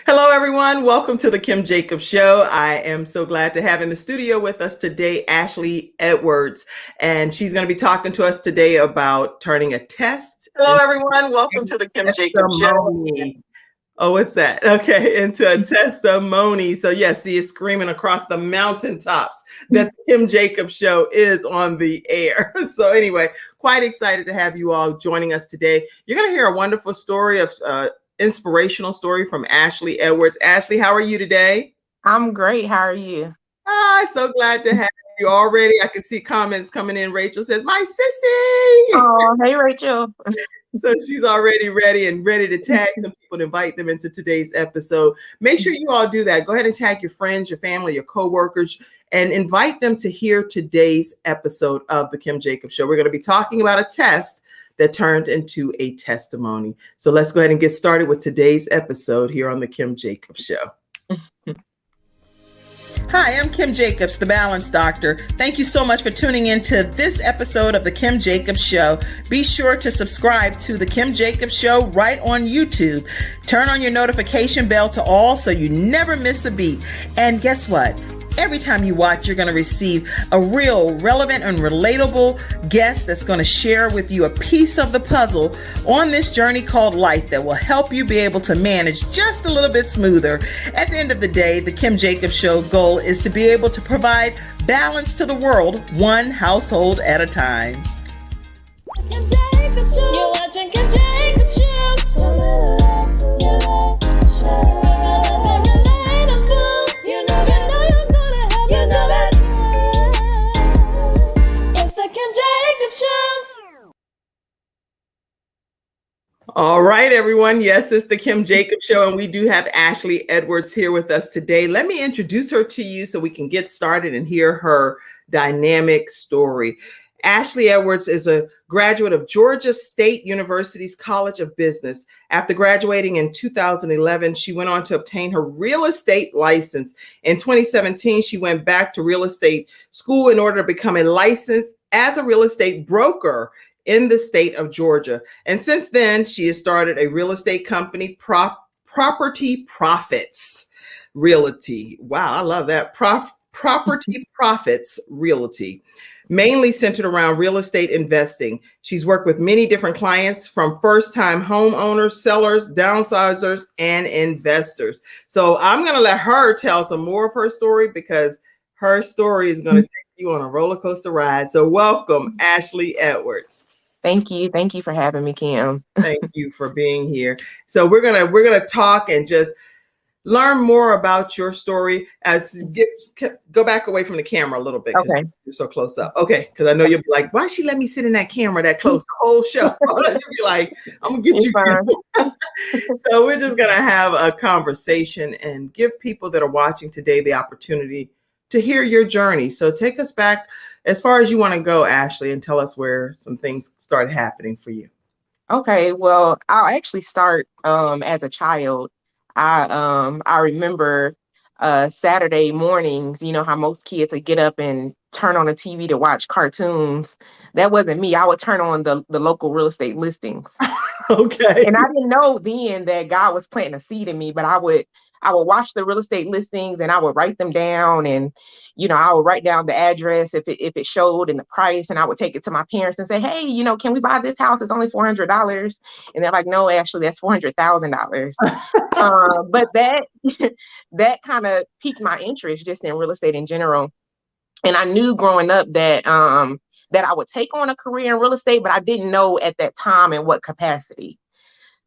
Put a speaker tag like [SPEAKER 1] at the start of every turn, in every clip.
[SPEAKER 1] Hello, everyone. Welcome to the Kim Jacobs Show. I am so glad to have in the studio with us today Ashley Edwards, and she's going to be talking to us today about turning a test
[SPEAKER 2] Hello,
[SPEAKER 1] into
[SPEAKER 2] everyone. Welcome to the Kim
[SPEAKER 1] a
[SPEAKER 2] Jacobs Show.
[SPEAKER 1] testimony. Oh, what's that? Okay, into a testimony. So, yes, he is screaming across the mountaintops that the Kim Jacobs Show is on the air. So, anyway, quite excited to have you all joining us today. You're going to hear a wonderful story of inspirational story from Ashley Edwards. Ashley, how are you today?
[SPEAKER 3] I'm great. How are you?
[SPEAKER 1] So glad to have you already. I can see comments coming in. Rachel says, "My sissy."
[SPEAKER 3] Oh, hey, Rachel.
[SPEAKER 1] So she's already ready to tag some people and invite them into today's episode. Make sure you all do that. Go ahead and tag your friends, your family, your coworkers, and invite them to hear today's episode of the Kim Jacobs Show. We're going to be talking about a test that turned into a testimony. So let's go ahead and get started with today's episode here on the Kim Jacobs Show. Hi, I'm Kim Jacobs, the Balance Doctor. Thank you so much for tuning in to this episode of the Kim Jacobs Show. Be sure to subscribe to the Kim Jacobs Show right on YouTube. Turn on your notification bell to all so you never miss a beat. And guess what? Every time you watch, you're going to receive a real relevant and relatable guest that's going to share with you a piece of the puzzle on this journey called life that will help you be able to manage just a little bit smoother. At the end of the day, the Kim Jacobs Show goal is to be able to provide balance to the world, one household at a time.
[SPEAKER 4] Kim Jacobs Show. You're watching Kim Jacobs Show.
[SPEAKER 1] All right, everyone. Yes, it's the Kim Jacobs Show, and we do have Ashley Edwards here with us today. Let me introduce her to you so we can get started and hear her dynamic story. Ashley Edwards is a graduate of Georgia State University's College of Business. After graduating in 2011, she went on to obtain her real estate license. In 2017, she went back to real estate school in order to become a licensed as a real estate broker in the state of Georgia. And since then, she has started a real estate company, Property Profits Realty. Wow, I love that. Property Profits Realty, mainly centered around real estate investing. She's worked with many different clients, from first-time homeowners, sellers, downsizers, and investors. So I'm going to let her tell some more of her story, because her story is going to take you on a roller coaster ride. So welcome, Ashley Edwards.
[SPEAKER 3] Thank you. Thank you for having me, Kim.
[SPEAKER 1] Thank you for being here. So we're gonna talk and just learn more about your story. Go back away from the camera a little bit.
[SPEAKER 3] Okay.
[SPEAKER 1] You're so close up. Okay, because I know you'll be like, why she let me sit in that camera that close the whole show? You'll be like, I'm gonna get you. So we're just gonna have a conversation and give people that are watching today the opportunity to hear your journey. So take us back as far as you want to go, Ashley, and tell us where some things started happening for you.
[SPEAKER 3] Okay, well, I'll actually start as a child. I remember Saturday mornings, you know how most kids would get up and turn on the TV to watch cartoons. That wasn't me. I would turn on the local real estate listings.
[SPEAKER 1] Okay.
[SPEAKER 3] And I didn't know then that God was planting a seed in me, but I would watch the real estate listings and I would write them down, and I would write down the address if it showed and the price, and I would take it to my parents and say, hey, can we buy this house? It's only $400. And they're like, no, actually that's $400,000. But that kind of piqued my interest just in real estate in general. And I knew growing up that I would take on a career in real estate, but I didn't know at that time in what capacity.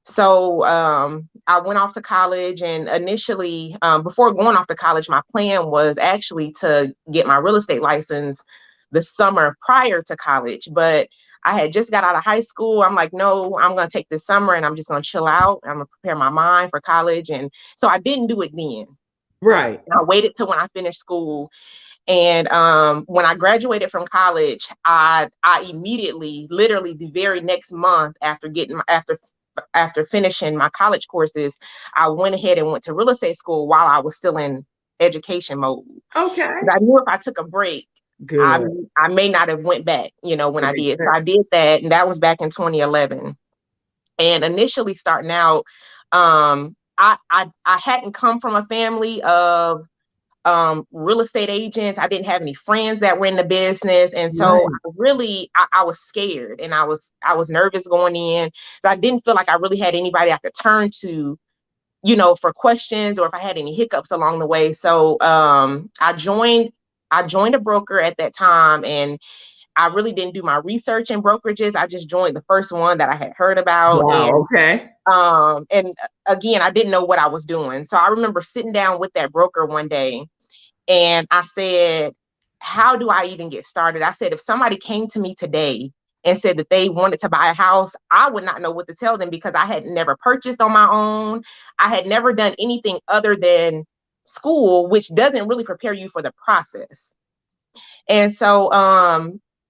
[SPEAKER 3] So I went off to college, and initially, before going off to college, my plan was actually to get my real estate license the summer prior to college. But I had just got out of high school. I'm like, no, I'm going to take this summer and I'm just going to chill out. I'm going to prepare my mind for college. And so I didn't do it then.
[SPEAKER 1] Right.
[SPEAKER 3] I waited till when I finished school. And when I graduated from college, I immediately, literally the very next month after finishing my college courses, I went ahead and went to real estate school while I was still in education mode.
[SPEAKER 1] Okay.
[SPEAKER 3] I knew if I took a break, I may not have went back, when I did. So I did that, and that was back in 2011. And initially starting out, I hadn't come from a family of real estate agents. I didn't have any friends that were in the business. And so
[SPEAKER 1] Right.
[SPEAKER 3] I was scared, and I was nervous going in. So I didn't feel like I really had anybody I could turn to, for questions or if I had any hiccups along the way. So I joined a broker at that time, and I really didn't do my research in brokerages. I just joined the first one that I had heard about.
[SPEAKER 1] Wow. Okay.
[SPEAKER 3] And again, I didn't know what I was doing. So I remember sitting down with that broker one day, and I said, how do I even get started? I said, if somebody came to me today and said that they wanted to buy a house, I would not know what to tell them because I had never purchased on my own. I had never done anything other than school, which doesn't really prepare you for the process. And so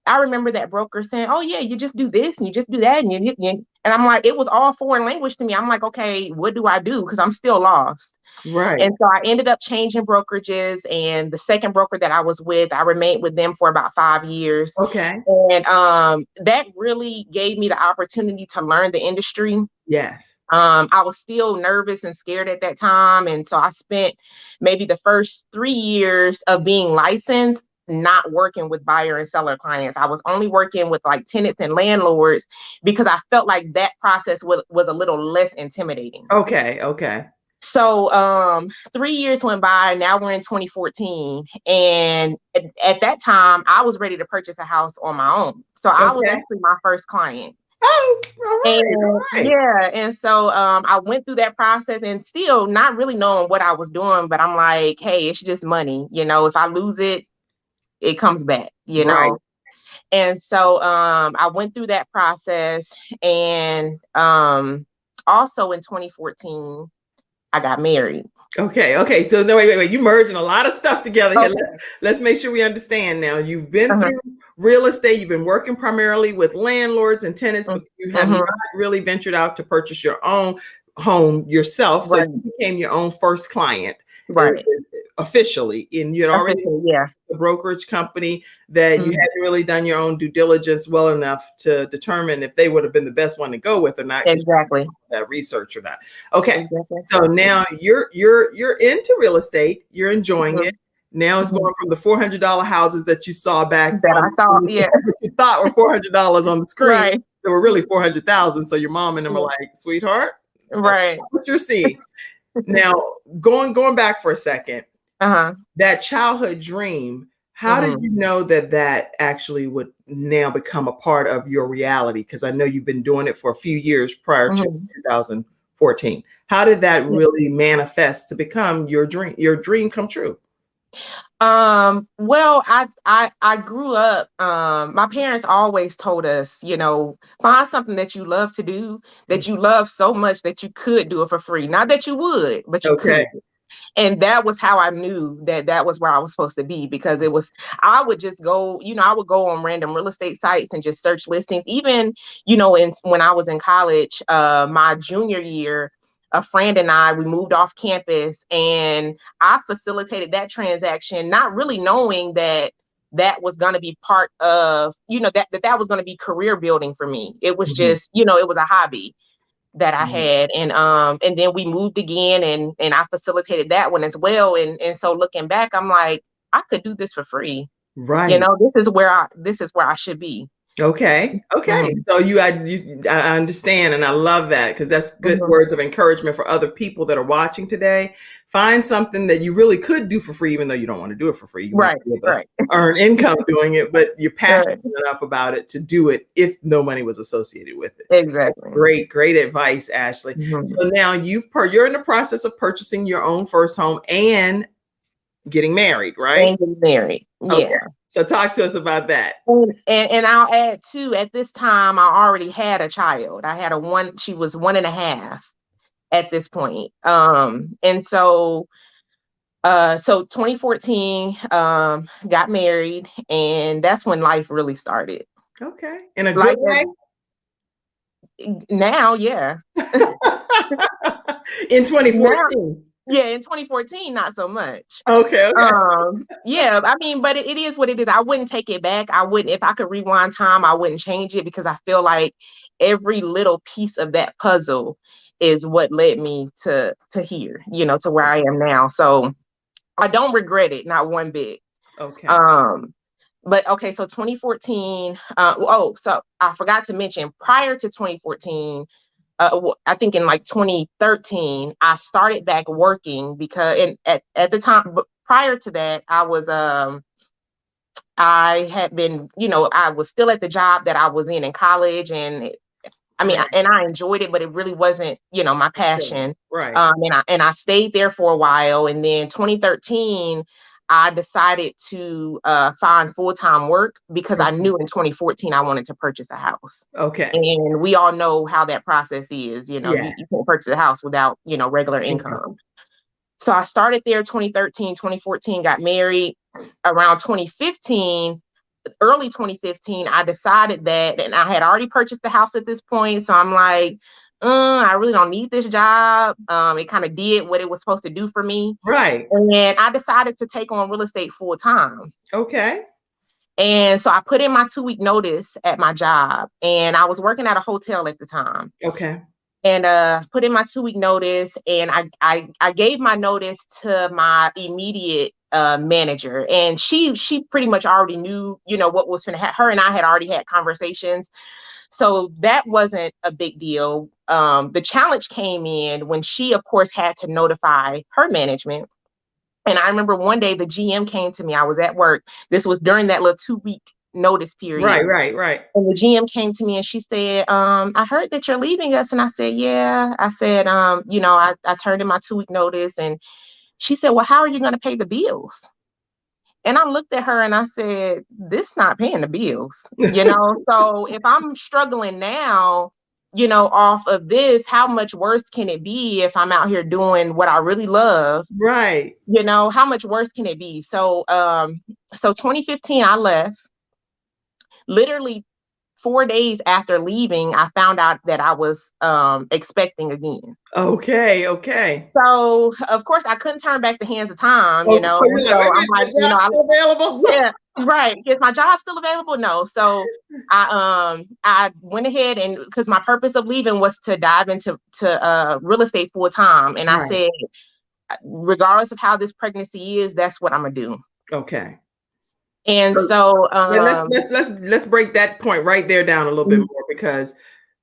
[SPEAKER 3] I remember that broker saying, oh yeah, you just do this and you just do that. And I'm like, it was all foreign language to me. I'm like, okay, what do I do? Because I'm still lost.
[SPEAKER 1] Right.
[SPEAKER 3] And so I ended up changing brokerages. And the second broker that I was with, I remained with them for about 5 years.
[SPEAKER 1] Okay.
[SPEAKER 3] And that really gave me the opportunity to learn the industry.
[SPEAKER 1] Yes.
[SPEAKER 3] I was still nervous and scared at that time. And so I spent maybe the first 3 years of being licensed not working with buyer and seller clients. I was only working with like tenants and landlords because I felt like that process was a little less intimidating.
[SPEAKER 1] Okay. Okay.
[SPEAKER 3] So 3 years went by. Now we're in 2014. And at that time, I was ready to purchase a house on my own. So I was
[SPEAKER 1] Okay.
[SPEAKER 3] actually my first client.
[SPEAKER 1] Oh, all right.
[SPEAKER 3] And
[SPEAKER 1] All right.
[SPEAKER 3] yeah, and so I went through that process and still not really knowing what I was doing, but I'm like, hey, it's just money. If I lose it, it comes back,
[SPEAKER 1] Right.
[SPEAKER 3] And so I went through that process. And also in 2014, I got married.
[SPEAKER 1] Okay. Okay. So no, wait. You merging a lot of stuff together here.
[SPEAKER 3] Okay.
[SPEAKER 1] Let's make sure we understand now. You've been
[SPEAKER 3] Uh-huh.
[SPEAKER 1] through real estate. You've been working primarily with landlords and tenants, but you have not really ventured out to purchase your own home yourself. So
[SPEAKER 3] Right.
[SPEAKER 1] you became your own first client.
[SPEAKER 3] Right.
[SPEAKER 1] Officially, and you'd already
[SPEAKER 3] Yeah.
[SPEAKER 1] the brokerage company that you hadn't really done your own due diligence well enough to determine if they would have been the best one to go with or not.
[SPEAKER 3] Exactly.
[SPEAKER 1] That research or not. Okay.
[SPEAKER 3] Exactly.
[SPEAKER 1] So now you're into real estate. You're enjoying it. Now it's going from the $400 houses that you saw back
[SPEAKER 3] that I thought, yeah,
[SPEAKER 1] you thought were $400 on the screen.
[SPEAKER 3] right,
[SPEAKER 1] They were really 400,000. So your mom and them are like, sweetheart,
[SPEAKER 3] right,
[SPEAKER 1] what you're seeing. Now going back for a second, that childhood dream, how did you know that actually would now become a part of your reality? Because I know you've been doing it for a few years prior to 2014. How did that really manifest to become your dream come true?
[SPEAKER 3] Well, I grew up, my parents always told us, find something that you love to do, that you love so much that you could do it for free. Not that you would, but you could. And that was how I knew that was where I was supposed to be, because I would just go, I would go on random real estate sites and just search listings. Even, when I was in college, my junior year, a friend and we moved off campus, and I facilitated that transaction, not really knowing that was going to be part of, that was going to be career building for me. It was just, it was a hobby that I had. And then we moved again, and I facilitated that one as well. And so looking back, I'm like, I could do this for free.
[SPEAKER 1] Right.
[SPEAKER 3] This is where I should be.
[SPEAKER 1] Okay. So I understand, and I love that, because that's good words of encouragement for other people that are watching today. Find something that you really could do for free, even though you don't want to do it for free. You want to be able to earn income doing it, but you're passionate enough about it to do it if no money was associated with it.
[SPEAKER 3] Exactly.
[SPEAKER 1] Great advice, Ashley. So now you're in the process of purchasing your own first home and getting married, right?
[SPEAKER 3] And getting married. Yeah.
[SPEAKER 1] Okay. So talk to us about that.
[SPEAKER 3] And I'll add too, at this time, I already had a child. I had she was 1.5 at this point. And so 2014, got married, and that's when life really started.
[SPEAKER 1] Okay. In a good way?
[SPEAKER 3] Now, yeah.
[SPEAKER 1] In 2014.
[SPEAKER 3] Yeah, in 2014, not so much.
[SPEAKER 1] Okay.
[SPEAKER 3] Yeah, I mean, but it is what it is. I wouldn't take it back. I wouldn't, if I could rewind time, I wouldn't change it, because I feel like every little piece of that puzzle is what led me to here, to where I am now. So I don't regret it, not one bit.
[SPEAKER 1] Okay.
[SPEAKER 3] But okay, so 2014. So I forgot to mention, prior to 2014, I think in like 2013, I started back working because, and at the time, but prior to that, I had been, I was still at the job that I was in college, and I mean,
[SPEAKER 1] Right.
[SPEAKER 3] and I enjoyed it, but it really wasn't, my
[SPEAKER 1] Sure.
[SPEAKER 3] passion.
[SPEAKER 1] Right.
[SPEAKER 3] And I stayed there for a while, and then 2013, I decided to find full-time work because I
[SPEAKER 1] Okay.
[SPEAKER 3] knew in 2014 I wanted to purchase a house.
[SPEAKER 1] Okay.
[SPEAKER 3] And we all know how that process is. You
[SPEAKER 1] Yes.
[SPEAKER 3] can't purchase a house without, regular
[SPEAKER 1] Income.
[SPEAKER 3] income. So I started there 2013, 2014, got married around 2015. Early 2015, I decided that, and I had already purchased the house at this point. So I'm like, I really don't need this job. It kind of did what it was supposed to do for me.
[SPEAKER 1] Right.
[SPEAKER 3] And I decided to take on real estate full time.
[SPEAKER 1] Okay.
[SPEAKER 3] And so I put in my 2-week notice at my job, and I was working at a hotel at the time.
[SPEAKER 1] Okay.
[SPEAKER 3] And put in my 2-week notice, and I gave my notice to my immediate manager, and she pretty much already knew, what was going to happen. Her and I had already had conversations, so that wasn't a big deal. The challenge came in when she, of course, had to notify her management. And I remember one day the GM came to me. I was at work. This was during that little 2-week notice period.
[SPEAKER 1] Right.
[SPEAKER 3] And the GM came to me and she said, I heard that you're leaving us. And I said, yeah. I said, I turned in my 2-week notice. And she said, well, how are you going to pay the bills? And I looked at her and I said, this not paying the bills, So if I'm struggling now, off of this, how much worse can it be if I'm out here doing what I really love?
[SPEAKER 1] Right.
[SPEAKER 3] How much worse can it be? So 2015, I left. Literally 4 days after leaving, I found out that I was expecting again.
[SPEAKER 1] Okay.
[SPEAKER 3] So of course I couldn't turn back the hands of time,
[SPEAKER 1] Okay. You're like,
[SPEAKER 3] So
[SPEAKER 1] wait a
[SPEAKER 3] I'm
[SPEAKER 1] minute,
[SPEAKER 3] like,
[SPEAKER 1] my job's still available?
[SPEAKER 3] yeah, right. Is my job still available? No. So I went ahead, and because my purpose of leaving was to dive into real estate full time. And I
[SPEAKER 1] Right.
[SPEAKER 3] said, regardless of how this pregnancy is, that's what I'm gonna do.
[SPEAKER 1] Okay.
[SPEAKER 3] And
[SPEAKER 1] So
[SPEAKER 3] so
[SPEAKER 1] let's break that point right there down a little bit more, because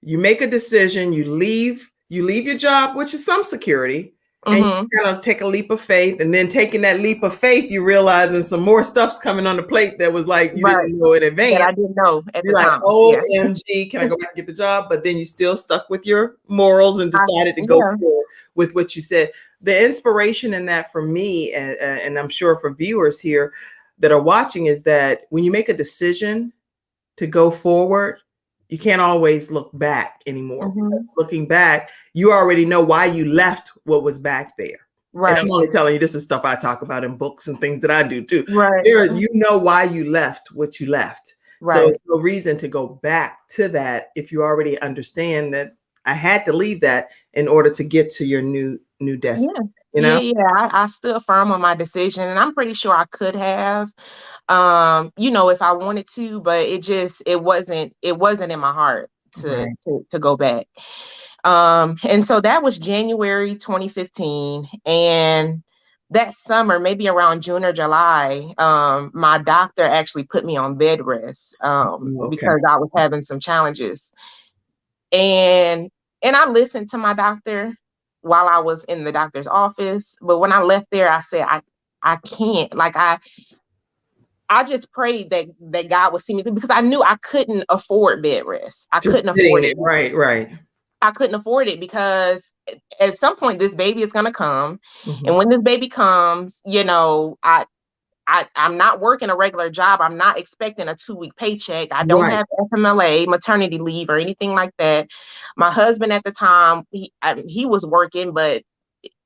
[SPEAKER 1] you make a decision, you leave your job, which is some security, and you kind of take a leap of faith, and then taking that leap of faith, you realizing some more stuff's coming on the plate that was like you didn't know in advance.
[SPEAKER 3] that I didn't know at
[SPEAKER 1] You're
[SPEAKER 3] the
[SPEAKER 1] like,
[SPEAKER 3] time.
[SPEAKER 1] OMG, can I go back and get the job? But then you still stuck with your morals and decided to go forward with what you said. The inspiration in that for me, and I'm sure for viewers here that are watching, is that when you make a decision to go forward, you can't always look back anymore. Looking back, you already know why you left what was back there.
[SPEAKER 3] Right.
[SPEAKER 1] And I'm only telling you, this is stuff I talk about in books and things that I do too.
[SPEAKER 3] Right.
[SPEAKER 1] You know why you left what you left.
[SPEAKER 3] Right.
[SPEAKER 1] So it's no reason to go back to that if you already understand that I had to leave that in order to get to your new destiny.
[SPEAKER 3] Yeah. I stood firm on my decision, and I'm pretty sure I could have, if I wanted to, but it wasn't in my heart to go back. And so that was January 2015, and that summer, maybe around June or July, my doctor actually put me on bed rest because I was having some challenges. And I listened to my doctor while I was in the doctor's office. But when I left there, I said, I can't. Like I just prayed that God would see me through, because I knew I couldn't afford bed rest. I couldn't afford it.
[SPEAKER 1] Right.
[SPEAKER 3] I couldn't afford it because at some point this baby is gonna come. And when this baby comes, I'm not working a regular job. I'm not expecting a 2-week paycheck. I don't have FMLA, maternity leave, or anything like that. My husband at the time, he was working, but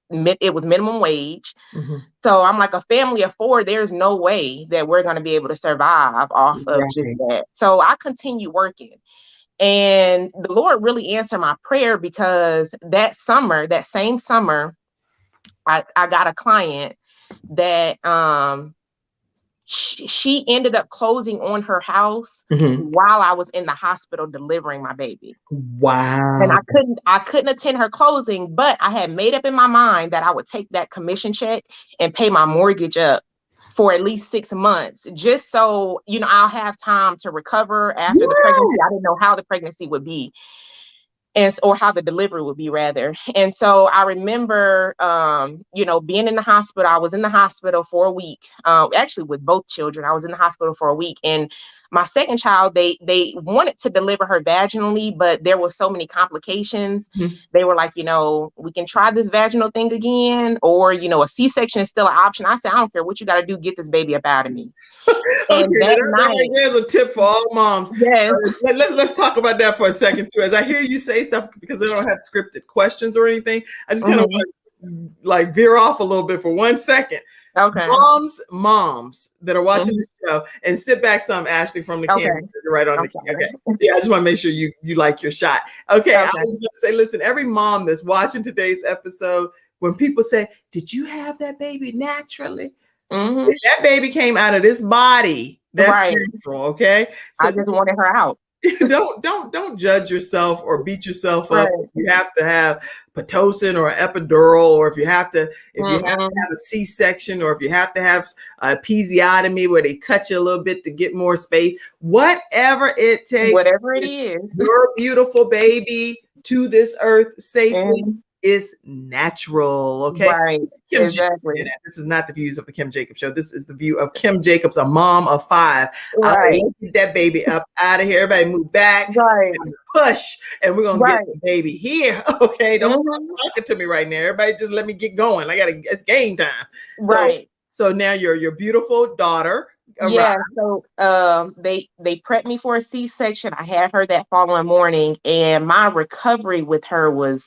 [SPEAKER 3] it was minimum wage. So I'm like, a family of 4, there's no way that we're going to be able to survive off of just that. So I continued working. And the Lord really answered my prayer, because that same summer, I got a client that she ended up closing on her house while I was in the hospital delivering my baby. And
[SPEAKER 1] Wow.
[SPEAKER 3] I couldn't attend her closing, but I had made up in my mind that I would take that commission check and pay my mortgage up for at least 6 months, just so, you know, I'll have time to recover after the pregnancy. I
[SPEAKER 1] Yes.
[SPEAKER 3] didn't know how the pregnancy would be, or how the delivery would be rather. And so I remember, you know, being in the hospital. I was in the hospital for a week, actually with both children. I was in the hospital for a week, and my second child, they wanted to deliver her vaginally, but there were so many complications. They were like, you know, we can try this vaginal thing again, or, you know, a C-section is still an option. I said, I don't care what you got to do, get this baby up out of me.
[SPEAKER 1] Okay,
[SPEAKER 3] And that
[SPEAKER 1] that right
[SPEAKER 3] night,
[SPEAKER 1] there's a tip for all moms.
[SPEAKER 3] yes,
[SPEAKER 1] Let's talk about that for a second too. As I hear you say stuff, because I don't have scripted questions or anything, I just kind of want to like veer off a little bit for 1 second.
[SPEAKER 3] okay,
[SPEAKER 1] Moms that are watching this show, and sit back some, Ashley, from the camera, right on the camera. Okay. Yeah, I just want to make sure you like your shot. Okay, I was going to say, listen, every mom that's watching today's episode, when people say, "Did you have that baby naturally?" That baby came out of this body. That's natural. Okay,
[SPEAKER 3] so I just wanted her out.
[SPEAKER 1] Don't judge yourself or beat yourself up. You have to have Pitocin or epidural, or if you have to have a C-section, or if you have to have a episiotomy where they cut you a little bit to get more space. Whatever it takes.
[SPEAKER 3] Whatever it is.
[SPEAKER 1] Your beautiful baby to this earth safely is natural. Okay.
[SPEAKER 3] Right.
[SPEAKER 1] Kim
[SPEAKER 3] exactly.
[SPEAKER 1] Jacobs, this is not the views of the Kim Jacobs Show. This is the view of Kim Jacobs, a mom of 5.
[SPEAKER 3] Right.
[SPEAKER 1] Get that baby up out of here. Everybody move back.
[SPEAKER 3] Right.
[SPEAKER 1] Push. And we're going to get the baby here. Okay. Don't talk it to me right now. Everybody just let me get going. It's game time.
[SPEAKER 3] Right.
[SPEAKER 1] So now your beautiful daughter arrived.
[SPEAKER 3] Yeah. So they prepped me for a C-section. I had her that following morning, and my recovery with her was,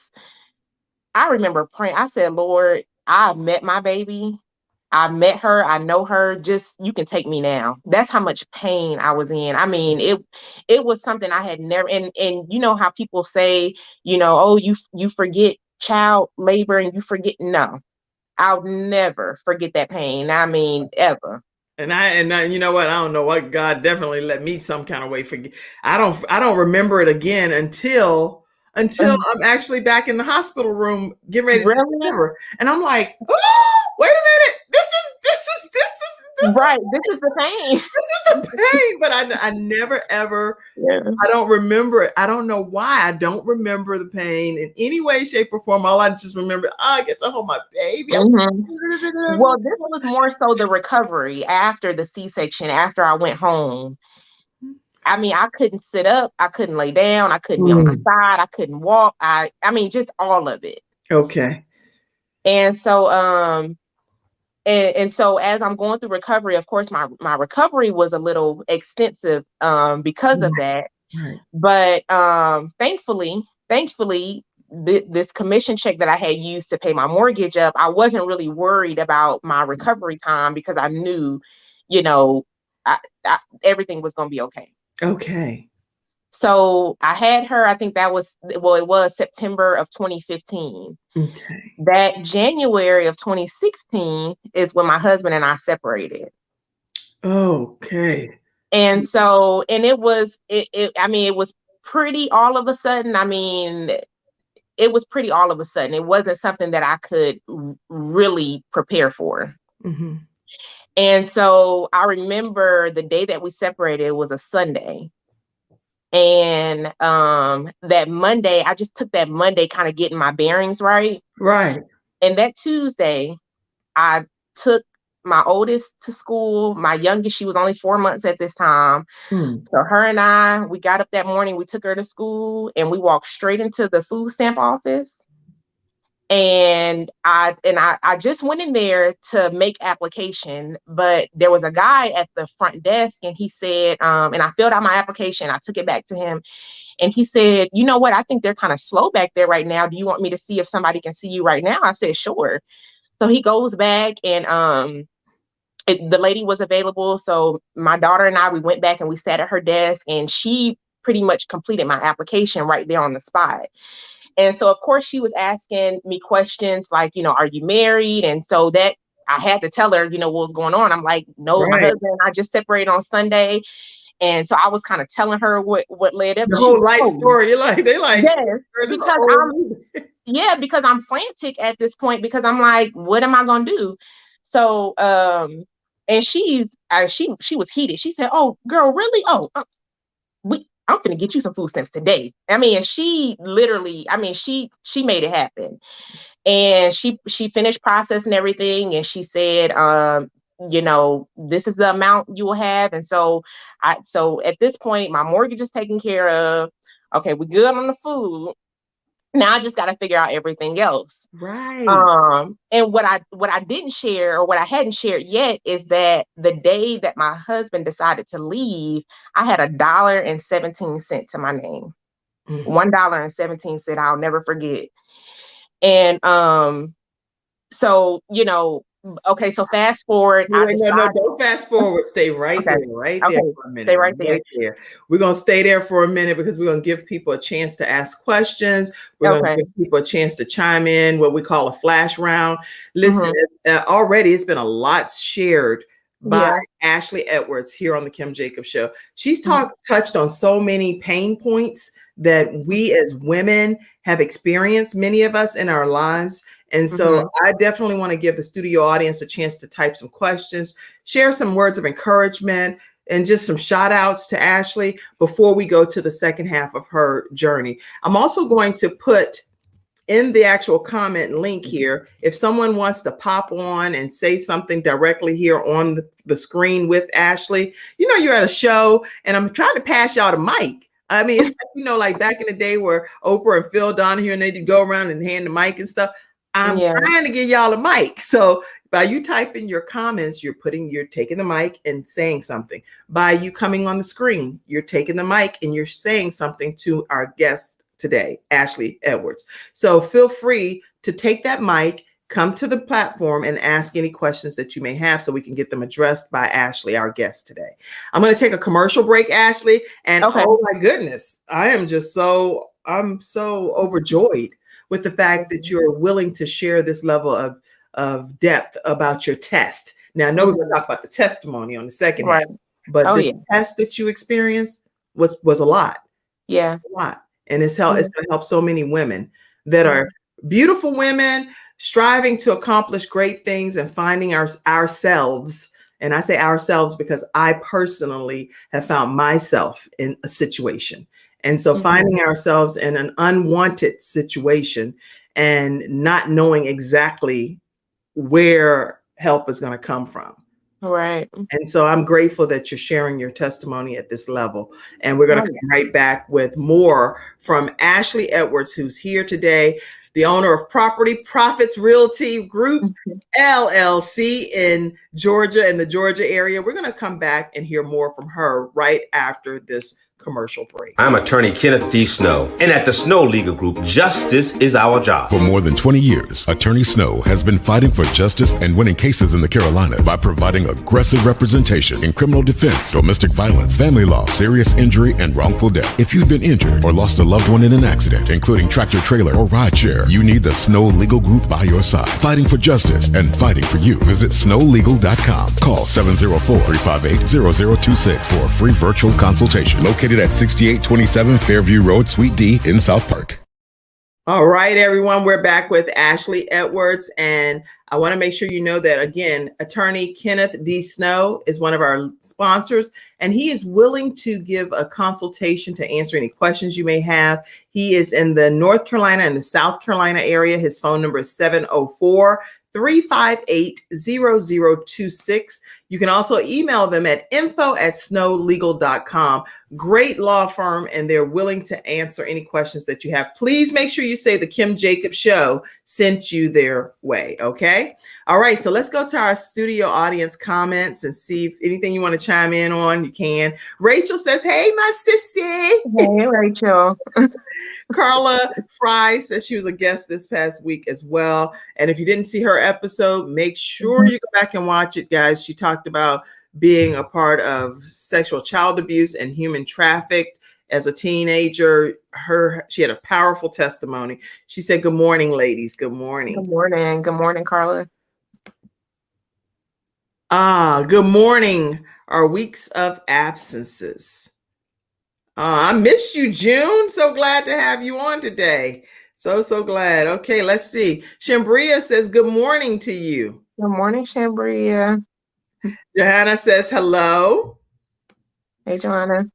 [SPEAKER 3] I remember praying. I said, Lord, I met my baby. I met her. I know her. Just, you can take me now. That's how much pain I was in. I mean, it was something I had never, and you know how people say, you know, oh, you forget child labor and you forget. No, I'll never forget that pain. I mean, ever.
[SPEAKER 1] And I, you know what? I don't know what, God definitely let me some kind of way forget. I don't remember it again until I'm actually back in the hospispittal room getting ready to deliver. And I'm like, oh, wait a minute. This is
[SPEAKER 3] right. This is the pain.
[SPEAKER 1] This is the pain. But I never ever, I don't remember it. I don't know why. I don't remember the pain in any way, shape, or form. All I just remember, I get to hold my baby.
[SPEAKER 3] Well, this was more so the recovery after the C-section, after I went home. I mean, I couldn't sit up. I couldn't lay down. I couldn't be on my side. I couldn't walk. I mean, just all of it.
[SPEAKER 1] Okay.
[SPEAKER 3] And so, and so as I'm going through recovery, of course, my recovery was a little extensive because of that.
[SPEAKER 1] Right.
[SPEAKER 3] But thankfully, this commission check that I had used to pay my mortgage up, I wasn't really worried about my recovery time because I knew, you know, everything was going to be okay.
[SPEAKER 1] Okay.
[SPEAKER 3] So I had her, I think it was September of 2015.
[SPEAKER 1] Okay.
[SPEAKER 3] That January of 2016 is when my husband and I separated.
[SPEAKER 1] Okay.
[SPEAKER 3] And so, and it was pretty all of a sudden. I mean, it was pretty all of a sudden. It wasn't something that I could really prepare for. And so I remember the day that we separated was a Sunday. And that Monday, I just took that Monday kind of getting my bearings right.
[SPEAKER 1] Right.
[SPEAKER 3] And that Tuesday, I took my oldest to school. My youngest, she was only 4 months at this time. So her and I, we got up that morning, we took her to school, and we walked straight into the food stamp office. And I just went in there to make application, but there was a guy at the front desk, and he said, and I filled out my application. I took it back to him, and he said, you know what? I think they're kind of slow back there right now. Do you want me to see if somebody can see you right now? I said, sure. So he goes back, and the lady was available. So my daughter and I, we went back and we sat at her desk, and she pretty much completed my application right there on the spot. And so, of course, she was asking me questions like, you know, are you married? And so that I had to tell her, what was going on. I'm like, no, my
[SPEAKER 1] Right.
[SPEAKER 3] husband and I just separated on Sunday. And so I was kind of telling her what led up.
[SPEAKER 1] The
[SPEAKER 3] She was
[SPEAKER 1] whole life
[SPEAKER 3] oh,
[SPEAKER 1] story. They like,
[SPEAKER 3] yes,
[SPEAKER 1] heard of the
[SPEAKER 3] because
[SPEAKER 1] old movie.
[SPEAKER 3] because I'm frantic at this point because I'm like, what am I gonna do? So and she was heated. She said, "Oh, girl, really? Oh, I'm gonna get you some food stamps today." I mean, she literally, she made it happen. And she finished processing everything, and she said, this is the amount you will have. And so at this point, my mortgage is taken care of. Okay, we're good on the food. Now I just got to figure out everything else.
[SPEAKER 1] Right.
[SPEAKER 3] And what I didn't share, or what I hadn't shared yet, is that the day that my husband decided to leave, I had $1.17 to my name.
[SPEAKER 1] Mm.
[SPEAKER 3] $1.17. I'll never forget. And so okay, so fast forward, I
[SPEAKER 1] Wait, no,
[SPEAKER 3] decided.
[SPEAKER 1] don't fast forward. Stay right
[SPEAKER 3] Okay,
[SPEAKER 1] there
[SPEAKER 3] okay,
[SPEAKER 1] for a minute.
[SPEAKER 3] stay right there.
[SPEAKER 1] Right there. We're gonna stay there for a minute because we're gonna give people a chance to ask questions. We're gonna
[SPEAKER 3] Okay.
[SPEAKER 1] give people a chance to chime in, what we call a flash round. Listen,
[SPEAKER 3] Mhm.
[SPEAKER 1] already it's been a lot shared by
[SPEAKER 3] Yeah.
[SPEAKER 1] Ashley Edwards here on the Kim Jacobs Show. She's
[SPEAKER 3] Mhm.
[SPEAKER 1] touched on so many pain points that we as women have experienced, many of us in our lives. And so
[SPEAKER 3] Mhm.
[SPEAKER 1] I definitely want to give the studio audience a chance to type some questions, share some words of encouragement, and just some shout outs to Ashley before we go to the second half of her journey. I'm also going to put in the actual comment link here, if someone wants to pop on and say something directly here on the screen with Ashley, you're at a show and I'm trying to pass y'all the mic. I mean, it's like, like back in the day where Oprah and Phil Donahue and they'd go around and hand the mic and stuff. I'm
[SPEAKER 3] Yeah.
[SPEAKER 1] trying to give y'all a mic. So by you typing your comments, you're taking the mic and saying something. By you coming on the screen, you're taking the mic and you're saying something to our guest today, Ashley Edwards. So feel free to take that mic, come to the platform and ask any questions that you may have so we can get them addressed by Ashley, our guest today. I'm going to take a commercial break, Ashley. And
[SPEAKER 3] Okay.
[SPEAKER 1] oh my goodness, I'm so overjoyed with the fact that you're willing to share this level of depth about your test. Now, I know we're going to talk about the testimony on the second half,
[SPEAKER 3] Right.
[SPEAKER 1] but
[SPEAKER 3] Oh,
[SPEAKER 1] the
[SPEAKER 3] yeah.
[SPEAKER 1] test that you experienced was a lot.
[SPEAKER 3] Yeah.
[SPEAKER 1] A lot. And it's going to help so many women that
[SPEAKER 3] Mhm.
[SPEAKER 1] are beautiful women striving to accomplish great things and finding ourselves. And I say ourselves because I personally have found myself in a situation. And so
[SPEAKER 3] Mhm.
[SPEAKER 1] finding ourselves in an unwanted situation and not knowing exactly where help is going to come from.
[SPEAKER 3] Right.
[SPEAKER 1] And so I'm grateful that you're sharing your testimony at this level. And we're going to come right back with more from Ashley Edwards, who's here today, the owner of Property Profits Realty Group, LLC in Georgia, in the Georgia area. We're going to come back and hear more from her right after this commercial break.
[SPEAKER 2] I'm attorney Kenneth D. Snow, and at the Snow Legal Group, justice is our job.
[SPEAKER 5] For more than 20 years, Attorney Snow has been fighting for justice and winning cases in the Carolinas by providing aggressive representation in criminal defense, domestic violence, family law, serious injury, and wrongful death. If you've been injured or lost a loved one in an accident, including tractor trailer or rideshare, you need the Snow Legal Group by your side, fighting for justice and fighting for you. Visit snowlegal.com. Call 704-358-0026 for a free virtual consultation. Located at 6827 Fairview Road, Suite D in South Park.
[SPEAKER 1] All right, everyone, we're back with Ashley Edwards, and I want to make sure you know that, again, attorney Kenneth D. Snow is one of our sponsors, and he is willing to give a consultation to answer any questions you may have. He is in the North Carolina and the South Carolina area. His phone number is 704-358-0026. You can also email them at info@snowlegal.com. Great law firm, and they're willing to answer any questions that you have. Please make sure you say the Kim Jacobs Show sent you their way, okay? All right, so let's go to our studio audience comments and see if anything you want to chime in on, you can. Rachel says, hey, my sissy.
[SPEAKER 3] Hey, Rachel.
[SPEAKER 1] Carla Fry says she was a guest this past week as well. And if you didn't see her episode, make sure you go back and watch it, guys. She talked about being a part of sexual child abuse and human trafficked as a teenager. She had a powerful testimony. She said, good morning, ladies. Good morning.
[SPEAKER 3] Good morning. Good morning, Carla.
[SPEAKER 1] Good morning. Our weeks of absences. I missed you, June. So glad to have you on today. So glad. Okay, let's see. Shambria says good morning to you.
[SPEAKER 3] Good morning, Shambria.
[SPEAKER 1] Johanna says hello.
[SPEAKER 3] Hey, Joanna.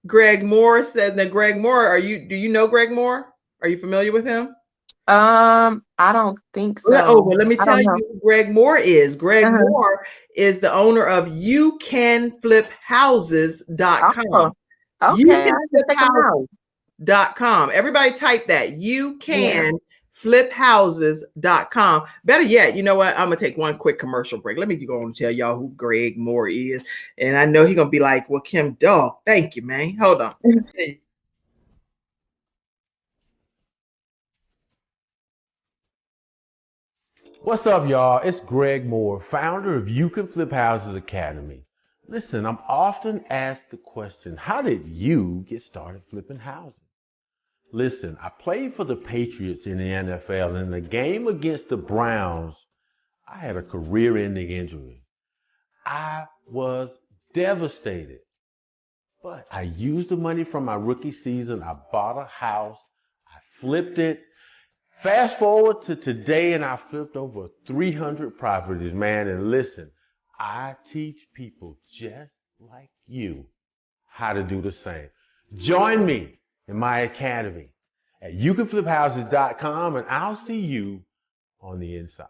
[SPEAKER 1] Greg Moore says, now Greg Moore, do you know Greg Moore? Are you familiar with him?
[SPEAKER 3] I don't think so.
[SPEAKER 1] Well, let me
[SPEAKER 3] I
[SPEAKER 1] tell
[SPEAKER 3] don't know.
[SPEAKER 1] you who Greg Moore is. Greg
[SPEAKER 3] Uh-huh.
[SPEAKER 1] Moore is the owner of youcanfliphouses.com.
[SPEAKER 3] Oh,
[SPEAKER 1] You
[SPEAKER 3] okay.
[SPEAKER 1] can
[SPEAKER 3] I
[SPEAKER 1] flip
[SPEAKER 3] can check them out.
[SPEAKER 1] houses.com. Everybody type that. You
[SPEAKER 3] Yeah.
[SPEAKER 1] can fliphouses.com. Better yet, you know what? I'm gonna take one quick commercial break. Let me go on and tell y'all who Greg Moore is. And I know he's gonna be like, well, Kim, dog, thank you, man. Hold on.
[SPEAKER 6] What's up, y'all? It's Greg Moore, founder of You Can Flip Houses Academy. Listen, I'm often asked the question, how did you get started flipping houses? Listen, I played for the Patriots in the NFL, and in the game against the Browns, I had a career-ending injury. I was devastated, but I used the money from my rookie season. I bought a house, I flipped it. Fast forward to today, and I flipped over 300 properties, man. And listen, I teach people just like you how to do the same. Join me in my academy at youcanfliphouses.com, and I'll see you on the inside.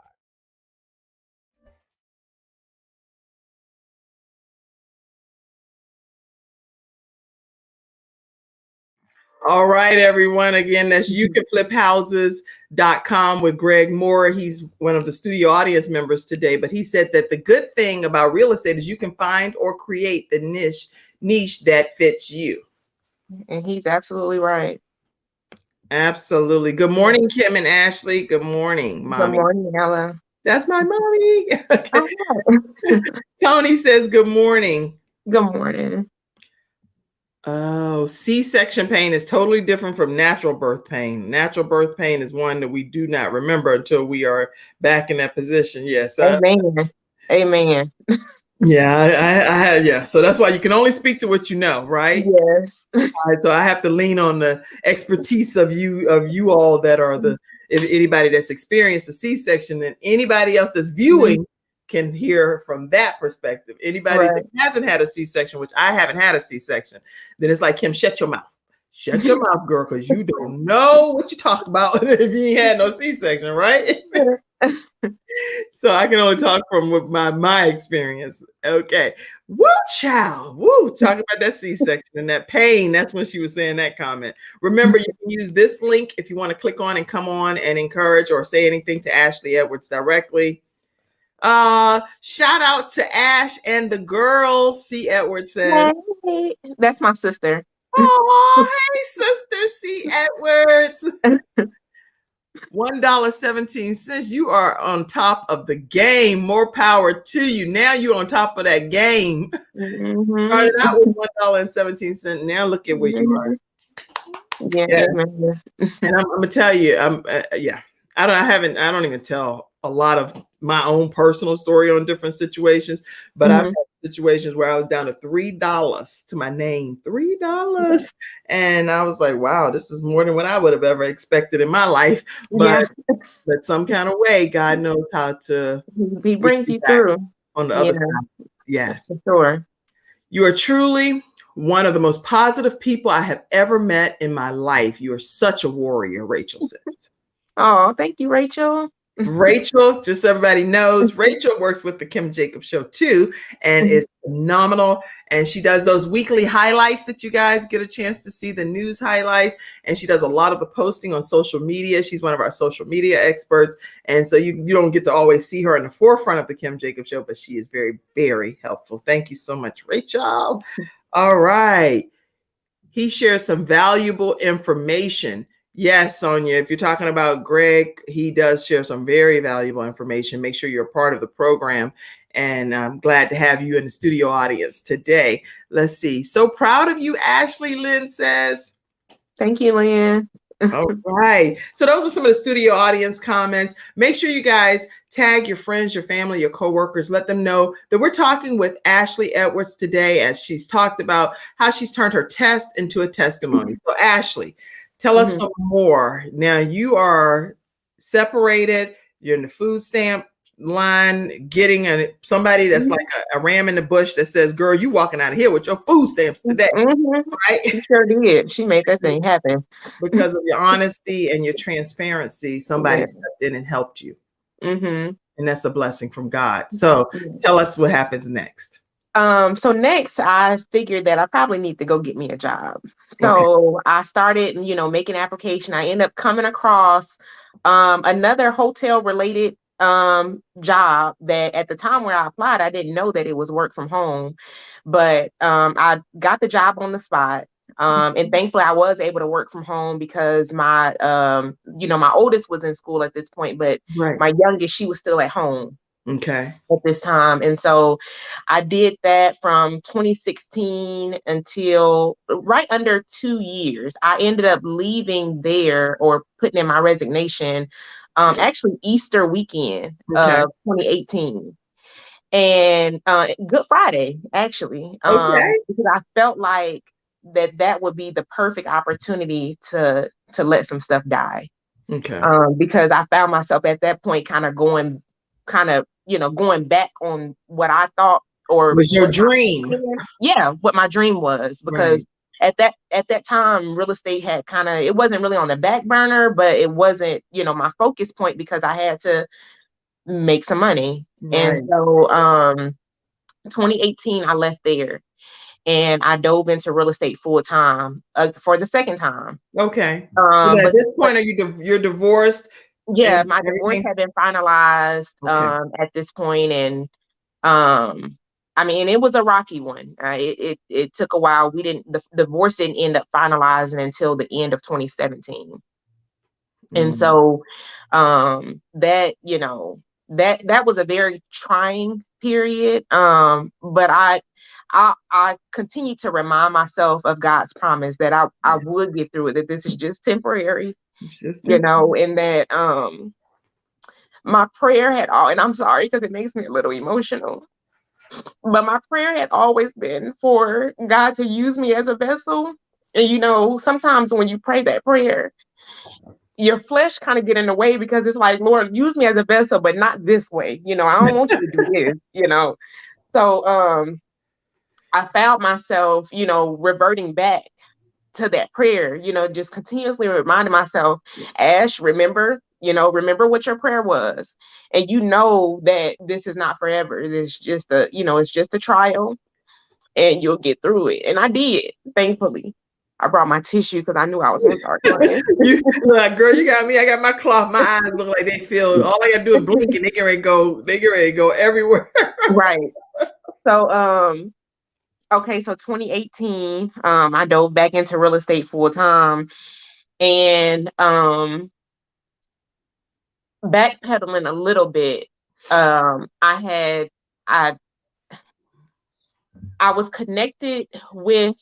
[SPEAKER 1] All right, everyone. Again, that's youcanfliphouses.com with Greg Moore. He's one of the studio audience members today, but he said that the good thing about real estate is you can find or create the niche that fits you.
[SPEAKER 3] And he's absolutely right.
[SPEAKER 1] Absolutely. Good morning, Kim and Ashley. Good morning, mommy.
[SPEAKER 3] Good morning, Ella.
[SPEAKER 1] That's my mommy. Okay.
[SPEAKER 3] Oh,
[SPEAKER 1] Tony says good morning.
[SPEAKER 3] good morning.
[SPEAKER 1] Oh, C-section pain is totally different from natural birth pain. Natural birth pain is one that we do not remember until we are back in that position. Yes.
[SPEAKER 3] Amen. Amen.
[SPEAKER 1] Yeah, yeah. So that's why you can only speak to what you know, right?
[SPEAKER 3] Yes.
[SPEAKER 1] All right, so I have to lean on the expertise of you all that are if anybody that's experienced a C-section, and anybody else that's viewing can hear from that perspective. Anybody that hasn't had a C-section, which I haven't had a C-section, then it's like, Kim, shut your mouth. Shut your mouth, girl, because you don't know what you talk about if you ain't had no C-section, right? So I can only talk from with my experience. Okay. Woo, child. Woo. Talk about that C-section and that pain. That's when she was saying that comment. Remember, you can use this link if you want to click on and come on and encourage or say anything to Ashley Edwards directly. Shout out to Ash and the girls. C. Edwards said.
[SPEAKER 3] Hey, that's my sister.
[SPEAKER 1] Oh, hey, sister C. Edwards. $1.17. You are on top of the game. More power to you. Now you're on top of that game. Started out with $1.17. Now look at where you are.
[SPEAKER 3] Yeah.
[SPEAKER 1] And I'm gonna tell you, I don't even tell a lot of my own personal story on different situations, but I've had situations where I was down to $3 to my name, $3. And I was like, wow, this is more than what I would have ever expected in my life. But some kind of way, God knows how to
[SPEAKER 3] He brings you through
[SPEAKER 1] on the other side. Yes.
[SPEAKER 3] For sure.
[SPEAKER 1] You are truly one of the most positive people I have ever met in my life. You are such a warrior, Rachel says.
[SPEAKER 3] Oh, thank you, Rachel.
[SPEAKER 1] Rachel, just so everybody knows, Rachel works with the Kim Jacobs Show too, and is phenomenal. And she does those weekly highlights that you guys get a chance to see, the news highlights. And she does a lot of the posting on social media. She's one of our social media experts. And so you don't get to always see her in the forefront of the Kim Jacobs Show, but she is very, very helpful. Thank you so much, Rachel. All right. He shares some valuable information. Yes, Sonia, if you're talking about Greg, he does share some very valuable information. Make sure you're a part of the program. And I'm glad to have you in the studio audience today. Let's see. So proud of you, Ashley, Lynn says.
[SPEAKER 3] Thank you, Lynn.
[SPEAKER 1] All right. So those are some of the studio audience comments. Make sure you guys tag your friends, your family, your coworkers. Let them know that we're talking with Ashley Edwards today, as she's talked about how she's turned her test into a testimony. So Ashley, tell us some more. Now you are separated. You're in the food stamp line, getting somebody that's like a ram in the bush that says, "Girl, you walking out of here with your food stamps today," right?
[SPEAKER 3] She sure did. She made that thing happen.
[SPEAKER 1] Because of your honesty and your transparency, somebody stepped in and helped you. And that's a blessing from God. So tell us what happens next.
[SPEAKER 3] So next I figured that I probably need to go get me a job. So I started, making application. I ended up coming across another hotel related job that at the time where I applied, I didn't know that it was work from home, but I got the job on the spot. And thankfully I was able to work from home because my my oldest was in school at this point, but my youngest, she was still at home at this time. And so I did that from 2016 until right under 2 years. I ended up leaving there or putting in my resignation actually Easter weekend of 2018. And Good Friday, actually, because I felt like that would be the perfect opportunity to let some stuff die. Because I found myself at that point going back on what I thought or
[SPEAKER 1] was your dream.
[SPEAKER 3] What my dream was, because at that time real estate had it wasn't really on the back burner, but it wasn't, my focus point because I had to make some money. And so 2018 I left there and I dove into real estate full time for the second time.
[SPEAKER 1] But at this point, you're divorced?
[SPEAKER 3] Yeah, my divorce had been finalized at this point, and I mean, it was a rocky one. It took a while. The divorce didn't end up finalizing until the end of 2017, and so that that was a very trying period. But I continue to remind myself of God's promise that I would get through it, that this is just temporary, and that my prayer had and I'm sorry because it makes me a little emotional, but my prayer had always been for God to use me as a vessel. And sometimes when you pray that prayer, your flesh kind of get in the way because it's like, Lord, use me as a vessel, but not this way. I don't want you to do this, So I found myself, reverting back to that prayer, just continuously reminding myself, Ash, remember what your prayer was. And that this is not forever. It's just it's just a trial and you'll get through it. And I did, thankfully. I brought my tissue because I knew I was going to start crying.
[SPEAKER 1] Girl, you got me. I got my cloth. My eyes look like they feel. All I got to do is blink and they get ready to go everywhere.
[SPEAKER 3] Right. So, so 2018, I dove back into real estate full time, and backpedaling a little bit, I was connected with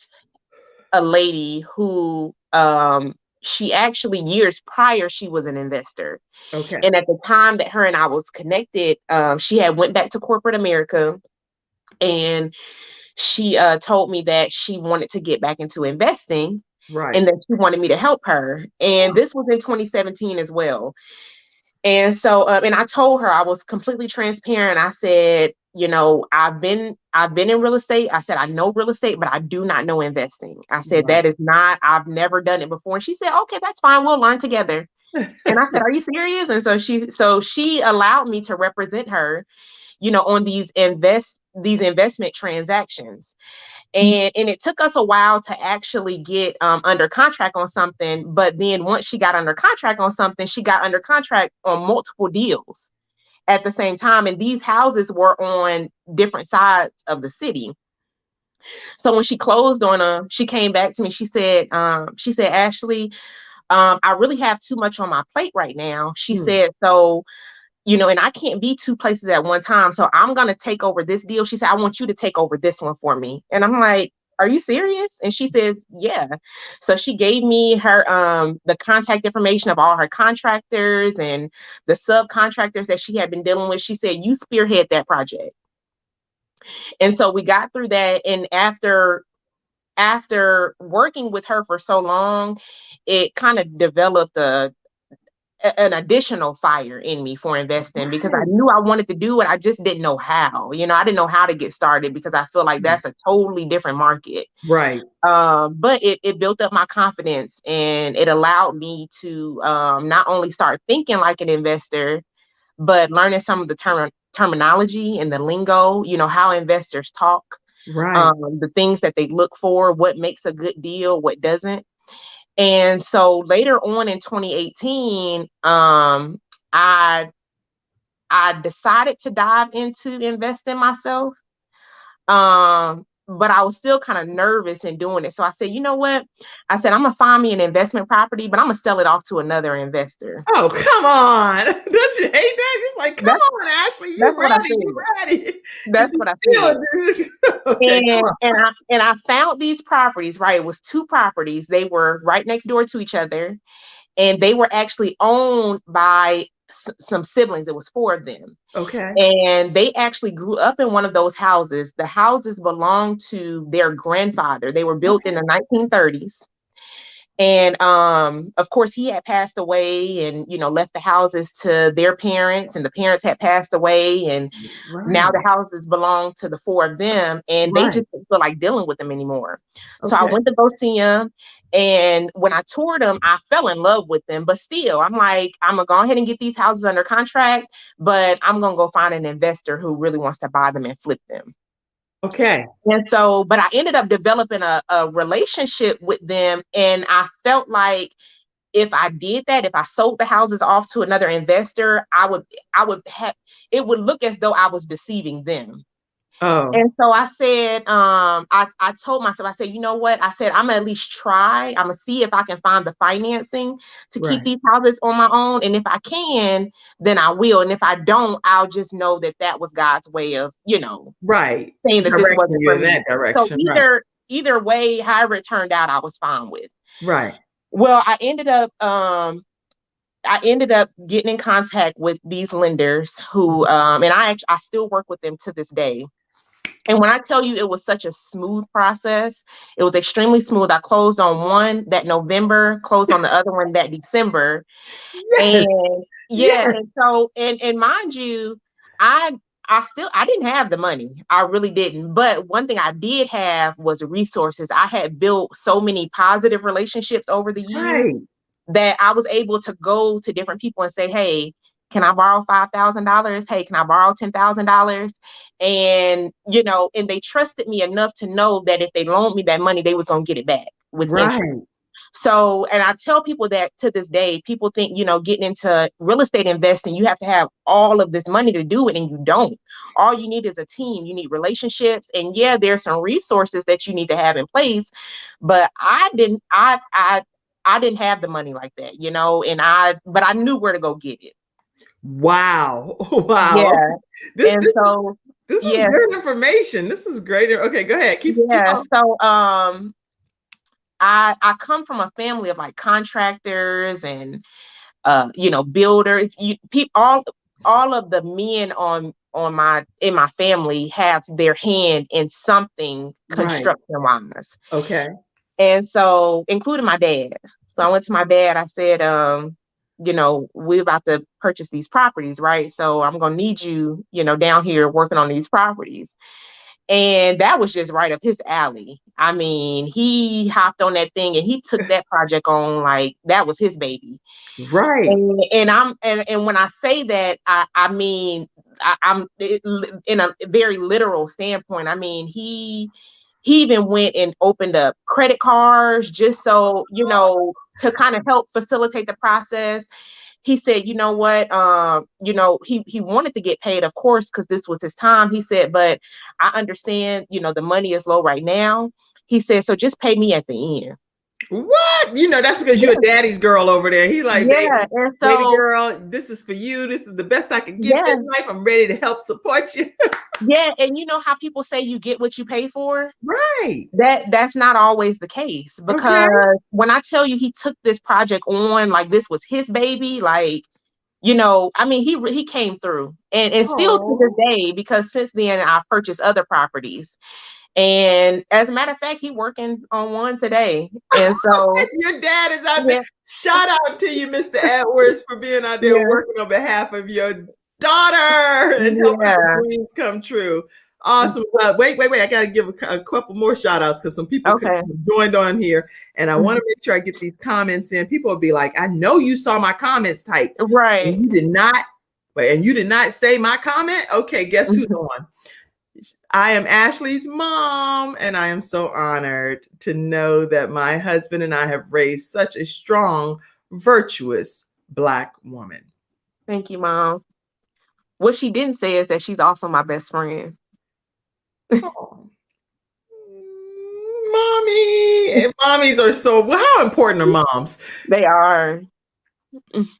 [SPEAKER 3] a lady who she actually years prior she was an investor. And at the time that her and I was connected, she had went back to corporate America, and she told me that she wanted to get back into investing, and that she wanted me to help her. And this was in 2017 as well. And so, and I told her, I was completely transparent. I said, I've been in real estate. I said, I know real estate, but I do not know investing. I said, I've never done it before. And she said, okay, that's fine. We'll learn together. And I said, are you serious? And so she allowed me to represent her, on these investment transactions. And it took us a while to actually get under contract on something. But then once she got under contract on something, she got under contract on multiple deals at the same time. And these houses were on different sides of the city. So when she closed on them, she came back to me. She said, Ashley, I really have too much on my plate right now. She said, so, and I can't be two places at one time. So I'm going to take over this deal. She said, I want you to take over this one for me. And I'm like, are you serious? And she says, yeah. So she gave me her the contact information of all her contractors and the subcontractors that she had been dealing with. She said, you spearhead that project. And so we got through that. And after working with her for so long, it kind of developed an additional fire in me for investing, because I
[SPEAKER 1] Right.
[SPEAKER 3] knew I wanted to do it. I just didn't know how. I didn't know how to get started, because I feel like that's a totally different market.
[SPEAKER 1] Right.
[SPEAKER 3] But it built up my confidence, and it allowed me to not only start thinking like an investor, but learning some of the terminology and the lingo, how investors talk,
[SPEAKER 1] Right.
[SPEAKER 3] the things that they look for, what makes a good deal, what doesn't. And so later on in 2018, I decided to dive into investing myself. But I was still kind of nervous in doing it. So I said, you know what? I said, I'm gonna find me an investment property, but I'm gonna sell it off to another investor.
[SPEAKER 1] Oh, come on. Don't you hate that? It's like, come
[SPEAKER 3] That's
[SPEAKER 1] on, Ashley,
[SPEAKER 3] that's
[SPEAKER 1] you
[SPEAKER 3] what I
[SPEAKER 1] ready. You
[SPEAKER 3] said.
[SPEAKER 1] ready. And
[SPEAKER 3] That's
[SPEAKER 1] you
[SPEAKER 3] what I
[SPEAKER 1] still
[SPEAKER 3] said.
[SPEAKER 1] do this. Okay, come on.
[SPEAKER 3] And I found these properties, right? It was two properties. They were right next door to each other, and they were actually owned by some siblings. It was four of them.
[SPEAKER 1] Okay.
[SPEAKER 3] And they actually grew up in one of those houses. The houses belonged to their grandfather. They were built in the 1930s. And of course, he had passed away, and left the houses to their parents, and the parents had passed away, and now
[SPEAKER 1] Right.
[SPEAKER 3] the houses belong to the four of them, and they
[SPEAKER 1] Right.
[SPEAKER 3] just didn't feel like dealing with them anymore. So I
[SPEAKER 1] Okay.
[SPEAKER 3] went to go see them, and when I toured them, I fell in love with them. But still, I'm like, I'm gonna go ahead and get these houses under contract, but I'm gonna go find an investor who really wants to buy them and flip them.
[SPEAKER 1] Okay.
[SPEAKER 3] And so, but I ended up developing a relationship with them. And I felt like if I did that, if I sold the houses off to another investor, I would have, it would look as though I was deceiving them.
[SPEAKER 1] Oh,
[SPEAKER 3] And so I said, I told myself, I said, you know what? I said, I'm gonna at least try. I'm gonna see if I can find the financing to keep
[SPEAKER 1] right.
[SPEAKER 3] these houses on my own. And if I can, then I will. And if I don't, I'll just know that that was God's way of,
[SPEAKER 1] Right.
[SPEAKER 3] saying that this
[SPEAKER 1] Directing
[SPEAKER 3] wasn't
[SPEAKER 1] you
[SPEAKER 3] for
[SPEAKER 1] in
[SPEAKER 3] me.
[SPEAKER 1] that
[SPEAKER 3] So
[SPEAKER 1] direction. Right.
[SPEAKER 3] either way, however it turned out, I was fine with.
[SPEAKER 1] Right.
[SPEAKER 3] Well, I ended up getting in contact with these lenders who and I still work with them to this day. And when I tell you it was such a smooth process, it was extremely smooth. I closed on one that November, closed on the other one that December.
[SPEAKER 1] Yes.
[SPEAKER 3] And yeah,
[SPEAKER 1] Yes.
[SPEAKER 3] and so and mind you, I I didn't have the money. I really didn't. But one thing I did have was resources. I had built so many positive relationships over the years
[SPEAKER 1] Right.
[SPEAKER 3] that I was able to go to different people and say, hey, can I borrow $5,000? Hey, can I borrow $10,000? And they trusted me enough to know that if they loaned me that money, they was gonna get it back with interest.
[SPEAKER 1] Right.
[SPEAKER 3] So, and I tell people that to this day, people think, getting into real estate investing, you have to have all of this money to do it, and you don't. All you need is a team. You need relationships, and yeah, there's some resources that you need to have in place. But I didn't have the money like that, but I knew where to go get it.
[SPEAKER 1] Wow. Wow.
[SPEAKER 3] Yeah.
[SPEAKER 1] This
[SPEAKER 3] And
[SPEAKER 1] this
[SPEAKER 3] so,
[SPEAKER 1] this is
[SPEAKER 3] yeah,
[SPEAKER 1] good information. This is great. Okay, go ahead. Keep
[SPEAKER 3] yeah.
[SPEAKER 1] on.
[SPEAKER 3] So, I come from a family of like contractors and builders. All of the men in my family have their hand in something
[SPEAKER 1] Right.
[SPEAKER 3] construction wise.
[SPEAKER 1] Okay.
[SPEAKER 3] And so, including my dad. So I went to my dad. I said, we're about to purchase these properties, right? So I'm gonna need you, down here working on these properties. And that was just right up his alley. I mean, he hopped on that thing and he took that project on like that was his baby.
[SPEAKER 1] Right.
[SPEAKER 3] And when I say that, I mean in a very literal standpoint. I mean, he even went and opened up credit cards just so to kind of help facilitate the process. He said, you know what, he wanted to get paid, of course, because this was his time. He said, but I understand, the money is low right now. He said, so just pay me at the end.
[SPEAKER 1] What? You know, that's because you're a daddy's girl over there. He like, baby,
[SPEAKER 3] Yeah, and
[SPEAKER 1] baby
[SPEAKER 3] so
[SPEAKER 1] girl, this is for you. This is the best I can give you
[SPEAKER 3] yeah,
[SPEAKER 1] in life. I'm ready to help support you.
[SPEAKER 3] yeah, and you know how people say you get what you pay for?
[SPEAKER 1] Right.
[SPEAKER 3] That's not always the case,
[SPEAKER 1] Okay.
[SPEAKER 3] because when I tell you he took this project on like this was his baby, like, you know, I mean, he came through, and still to this
[SPEAKER 1] Oh.
[SPEAKER 3] day, because since then I've purchased other properties, and as a matter of fact, he working on one today, and so
[SPEAKER 1] Your dad is out there.
[SPEAKER 3] yeah,
[SPEAKER 1] Shout out to you, Mr. Edwards, for being out there
[SPEAKER 3] yeah,
[SPEAKER 1] working on behalf of your daughter and helping her
[SPEAKER 3] yeah,
[SPEAKER 1] dreams come true. Awesome. Wait. I got to give a couple more shout outs because some people could
[SPEAKER 3] okay,
[SPEAKER 1] have joined on here. And I want to make sure I get these comments in. People will be like, I know you saw my comments type.
[SPEAKER 3] right.
[SPEAKER 1] And you did not. And you did not say my comment. Okay, guess who's on? I am Ashley's mom, and I am so honored to know that my husband and I have raised such a strong, virtuous Black woman.
[SPEAKER 3] Thank you, Mom. What she didn't say is that she's also my best friend.
[SPEAKER 1] Oh. Mommy, and mommies are so, well, how important are moms?
[SPEAKER 3] They are.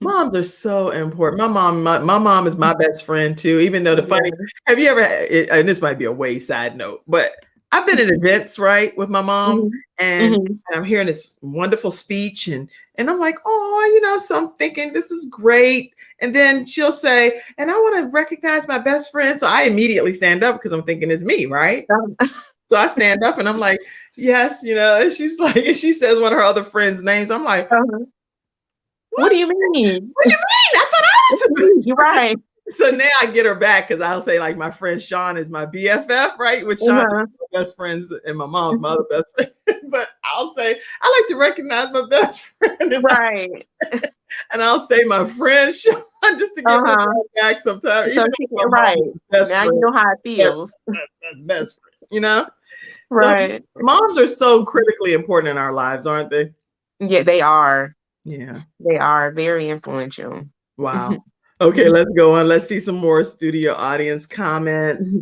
[SPEAKER 1] Moms are so important. My mom is my best friend too, even though the funny,
[SPEAKER 3] Yeah.
[SPEAKER 1] have you ever, and this might be a wayside note, but I've been at events, right, with my mom,
[SPEAKER 3] Mhm.
[SPEAKER 1] and
[SPEAKER 3] Mhm.
[SPEAKER 1] I'm hearing this wonderful speech, and I'm like, oh, you know, so I'm thinking this is great. And then she'll say, and I want to recognize my best friend. So I immediately stand up because I'm thinking it's me, right? So I stand up and I'm like, yes, you know, and she's like, and she says one of her other friends' names. I'm like,
[SPEAKER 3] Uh-huh. What do you mean?
[SPEAKER 1] what do you mean? I thought I was.
[SPEAKER 3] You're right.
[SPEAKER 1] So now I get her back because I'll say like my friend Sean is my BFF, right? Which Sean is
[SPEAKER 3] Uh-huh.
[SPEAKER 1] my best friends and my mom's my other best friend. But I'll say I like to recognize my best friend,
[SPEAKER 3] Right.
[SPEAKER 1] and I'll say my friend Sean just to give her
[SPEAKER 3] Uh-huh.
[SPEAKER 1] back sometimes.
[SPEAKER 3] So
[SPEAKER 1] Even
[SPEAKER 3] she
[SPEAKER 1] though
[SPEAKER 3] can,
[SPEAKER 1] my mom
[SPEAKER 3] right.
[SPEAKER 1] is best
[SPEAKER 3] Now
[SPEAKER 1] friend,
[SPEAKER 3] you know how it feels.
[SPEAKER 1] that's best friend, you know. So
[SPEAKER 3] Right.
[SPEAKER 1] moms are so critically important in our lives, aren't they?
[SPEAKER 3] Yeah, they are.
[SPEAKER 1] Yeah.
[SPEAKER 3] They are very influential.
[SPEAKER 1] Wow. Okay, let's go on. Let's see some more studio audience comments.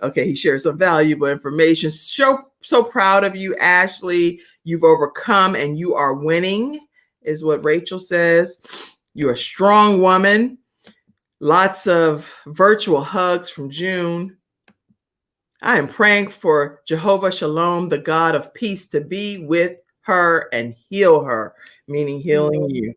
[SPEAKER 1] Okay, he shares some valuable information. So proud of you, Ashley. You've overcome and you are winning, is what Rachel says. You're a strong woman. Lots of virtual hugs from June. I am praying for Jehovah Shalom, the God of peace, to be with her and heal her, meaning healing you.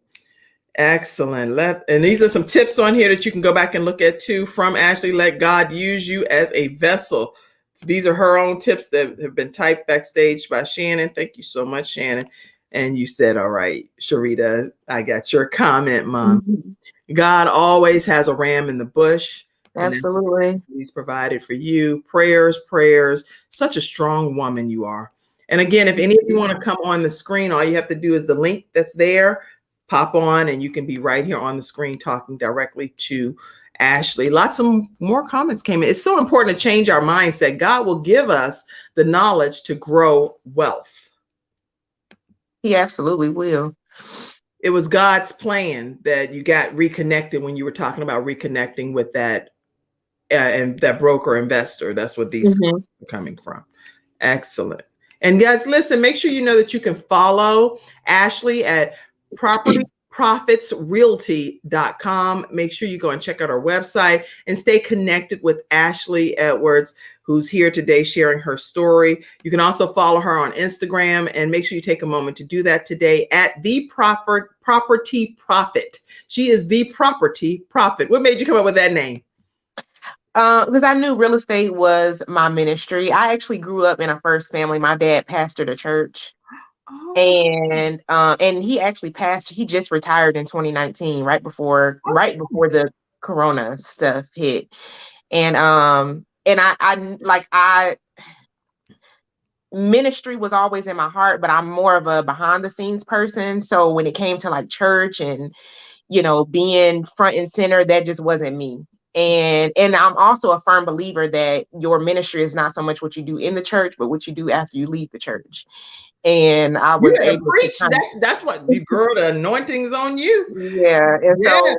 [SPEAKER 1] Excellent. And these are some tips on here that you can go back and look at too from Ashley. Let God use you as a vessel. So these are her own tips that have been typed backstage by Shannon. Thank you so much, Shannon. And you said, all right, Sharita, I got your comment, Mom. God always has a ram in the bush.
[SPEAKER 3] Absolutely.
[SPEAKER 1] He's provided for you. Prayers. Such a strong woman you are. And again, if any of you want to come on the screen, all you have to do is the link that's there. Pop on and you can be right here on the screen talking directly to Ashley. Lots of more comments came in. It's so important to change our mindset. God will give us the knowledge to grow wealth.
[SPEAKER 3] He absolutely will.
[SPEAKER 1] It was God's plan that you got reconnected when you were talking about reconnecting with that and that broker investor. That's what these are coming from. Excellent. And guys, listen, make sure you know that you can follow Ashley at propertyprofitsrealty.com. Make sure you go and check out our website and stay connected with Ashley Edwards, who's here today sharing her story. You can also follow her on Instagram and make sure you take a moment to do that today at the Property Prophet. She is the Property Prophet. What made you come up with that name?
[SPEAKER 3] Because I knew real estate was my ministry. I actually grew up in a first family. My dad pastored a church.
[SPEAKER 1] Oh,
[SPEAKER 3] And he actually passed. He just retired in 2019, right before the corona stuff hit. And I ministry was always in my heart, but I'm more of a behind the scenes person. So when it came to like church and, you know, being front and center, that just wasn't me. And I'm also a firm believer that your ministry is not so much what you do in the church, but what you do after you leave the church. And I
[SPEAKER 1] you
[SPEAKER 3] was
[SPEAKER 1] better
[SPEAKER 3] able to
[SPEAKER 1] preach.
[SPEAKER 3] kind of,
[SPEAKER 1] That's what you, girl, the anointing's on you.
[SPEAKER 3] yeah. And
[SPEAKER 1] Yes.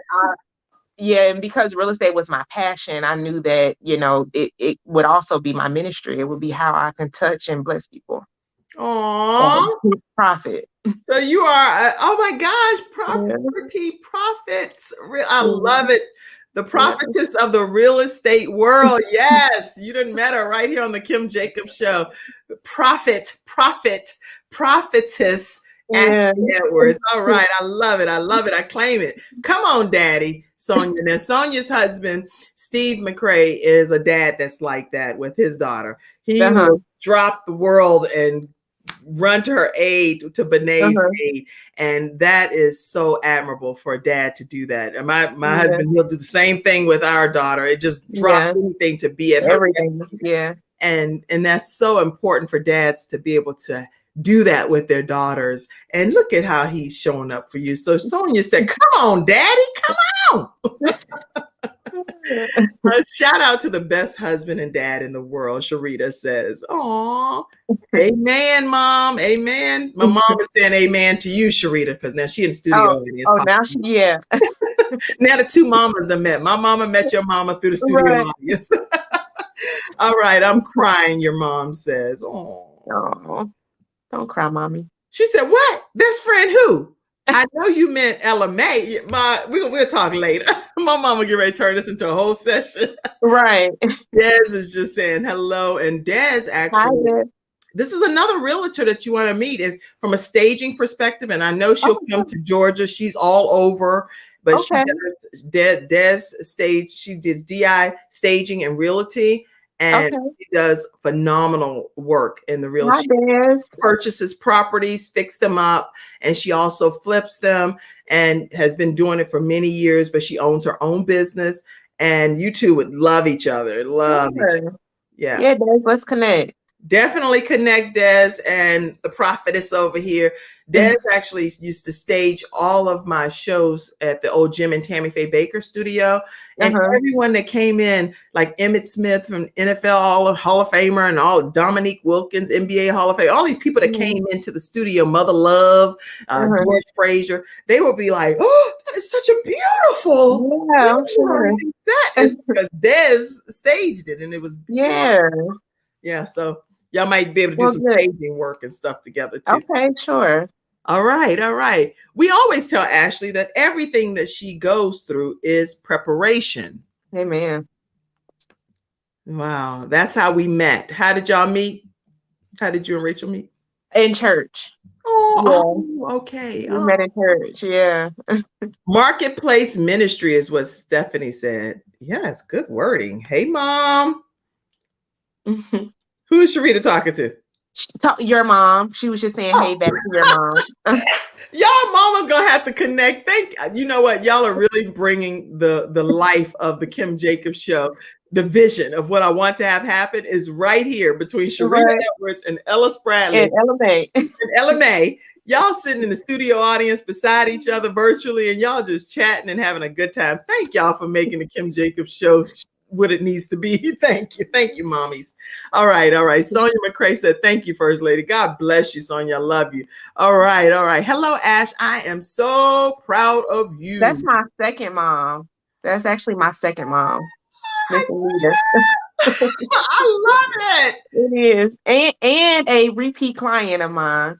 [SPEAKER 3] and because real estate was my passion, I knew that, you know, it would also be my ministry. It would be how I can touch and bless people.
[SPEAKER 1] Aww.
[SPEAKER 3] Profit.
[SPEAKER 1] So you are, oh my gosh,
[SPEAKER 3] Yeah.
[SPEAKER 1] property profits. I
[SPEAKER 3] Mhm.
[SPEAKER 1] love it. The
[SPEAKER 3] Yeah.
[SPEAKER 1] prophetess of the real estate world. Yes, you didn't met her right here on the Kim Jacobs Show. Prophetess Ashley
[SPEAKER 3] Yeah.
[SPEAKER 1] Edwards. All right, I love it. I love it. I claim it. Come on, Daddy, Sonia. Now, Sonia's husband, Steve McCrae, is a dad that's like that with his daughter. He
[SPEAKER 3] Uh-huh.
[SPEAKER 1] will drop the world and run to her aid, to Bené's
[SPEAKER 3] Uh-huh.
[SPEAKER 1] aid, and that is so admirable for a dad to do that. And my
[SPEAKER 3] Yeah.
[SPEAKER 1] husband, he'll do the same thing with our daughter. It just drops
[SPEAKER 3] Yeah.
[SPEAKER 1] anything to be at her
[SPEAKER 3] Everything.
[SPEAKER 1] bedside.
[SPEAKER 3] Yeah.
[SPEAKER 1] And that's so important for dads to be able to do that with their daughters. And look at how he's showing up for you. So Sonia said, "Come on, Daddy, come on." Shout out to the best husband and dad in the world, Sharita says. Aw. Amen, Mom. Amen. My mom is saying amen to you, Sharita, because now she in the studio audience.
[SPEAKER 3] Oh, now she, yeah.
[SPEAKER 1] Now the two mamas that met. My mama met your mama through the studio
[SPEAKER 3] Right.
[SPEAKER 1] audience. All right, I'm crying, your mom says. Oh.
[SPEAKER 3] Oh, don't cry, mommy.
[SPEAKER 1] She said, "What? Best friend who?" I know you meant Ella May. We'll talk later. My mama get ready to turn this into a whole session.
[SPEAKER 3] Right.
[SPEAKER 1] Des is just saying hello. And Des actually,
[SPEAKER 3] Hi, Dad.
[SPEAKER 1] this is another realtor that you want to meet from a staging perspective. And I know she'll come to Georgia. She's all over, but
[SPEAKER 3] Okay.
[SPEAKER 1] she does Des stage. She does DI staging and realty. And
[SPEAKER 3] Okay.
[SPEAKER 1] she does phenomenal work in the real
[SPEAKER 3] Hi,
[SPEAKER 1] estate.
[SPEAKER 3] Des.
[SPEAKER 1] Purchases properties, fix them up, and she also flips them and has been doing it for many years, but she owns her own business. And you two would love each other. Love each other.
[SPEAKER 3] Sure.
[SPEAKER 1] Yeah.
[SPEAKER 3] Yeah, Des, let's connect.
[SPEAKER 1] Definitely connect Des and the prophetess over here. Des actually used to stage all of my shows at the old Jim and Tammy Faye Baker studio. And everyone that came in, like Emmitt Smith from NFL Hall of Famer, and all Dominique Wilkins, NBA Hall of Fame, all these people that came into the studio, Mother Love, George Frazier, they would be like, "Oh, that is such a beautiful mesmerizing set." It's because Des staged it, and it was beautiful. Yeah, so y'all might be able to do some staging work and stuff together too.
[SPEAKER 3] Okay, sure.
[SPEAKER 1] All right, all right. We always tell Ashley that everything that she goes through is preparation.
[SPEAKER 3] Amen.
[SPEAKER 1] Wow, that's how we met. How did y'all meet? How did you and Rachel meet?
[SPEAKER 3] In church.
[SPEAKER 1] Oh, okay.
[SPEAKER 3] We met in church, yeah.
[SPEAKER 1] Marketplace ministry is what Stephanie said. Yes, good wording. Hey, Mom. Who is Sharita talking to?
[SPEAKER 3] Your mom. She was just saying, hey, back to your mom.
[SPEAKER 1] Y'all mama's gonna have to connect. You know what? Y'all are really bringing the life of the Kim Jacobs Show. The vision of what I want to have happen is right here between Sharita Edwards and Ella Spradley.
[SPEAKER 3] And Ella May.
[SPEAKER 1] And Ella May. Y'all sitting in the studio audience beside each other virtually, and y'all just chatting and having a good time. Thank y'all for making the Kim Jacobs Show what it needs to be. Thank you, mommies. All right. Sonia McCrae said, "Thank you, First Lady." God bless you, Sonia. I love you. All right. Hello, Ash. I am so proud of you.
[SPEAKER 3] That's my second mom. That's actually my second mom. Miss Anita.
[SPEAKER 1] I love it.
[SPEAKER 3] It is. And a repeat client of mine.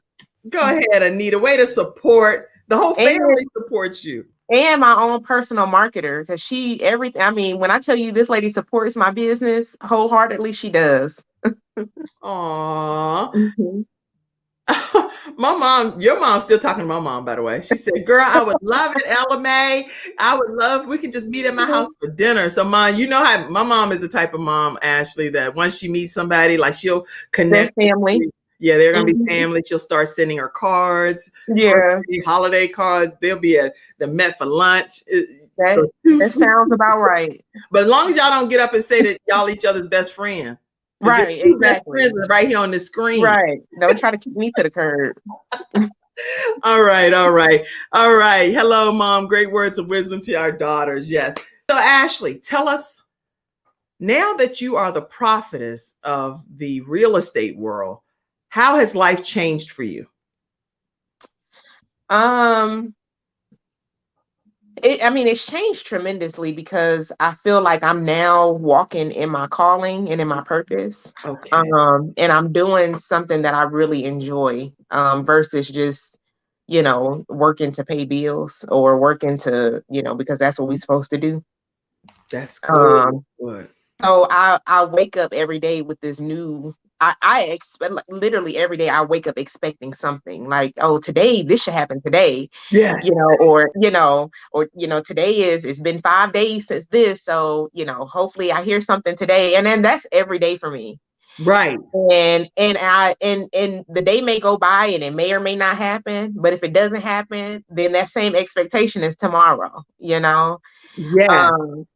[SPEAKER 1] Go ahead, Anita. Way to support. The whole family supports you.
[SPEAKER 3] And my own personal marketer, because when I tell you this lady supports my business wholeheartedly, she does.
[SPEAKER 1] Aw. My mom, your mom's still talking to my mom, by the way. She said, "Girl, I would love it, Ella May. We could just meet at my house for dinner." So, Mom, you know how my mom is the type of mom, Ashley, that once she meets somebody, like she'll connect.
[SPEAKER 3] Their family.
[SPEAKER 1] Yeah, they're going to be family. She'll start sending her cards, holiday cards. They'll be at the Met for lunch.
[SPEAKER 3] That sounds about right.
[SPEAKER 1] But as long as y'all don't get up and say that y'all each other's best friend.
[SPEAKER 3] Right,
[SPEAKER 1] exactly. Best friends right here on the screen.
[SPEAKER 3] Right. Don't try to keep me to the curb.
[SPEAKER 1] All right. Hello, Mom. Great words of wisdom to our daughters. Yes. So, Ashley, tell us, now that you are the prophetess of the real estate world, how has life changed for you?
[SPEAKER 3] It's changed tremendously because I feel like I'm now walking in my calling and in my purpose.
[SPEAKER 1] Okay.
[SPEAKER 3] And I'm doing something that I really enjoy, versus just working to pay bills or working to, because that's what we're supposed to do.
[SPEAKER 1] That's good.
[SPEAKER 3] Um,
[SPEAKER 1] Good.
[SPEAKER 3] so I wake up every day with this new. I expect, like, literally every day I wake up expecting something like, oh, today this should happen today,
[SPEAKER 1] Yes.
[SPEAKER 3] or today it's been 5 days since this, so hopefully I hear something today, and then that's every day for me.
[SPEAKER 1] Right.
[SPEAKER 3] And the day may go by and it may or may not happen, but if it doesn't happen, then that same expectation is tomorrow.
[SPEAKER 1] Yeah.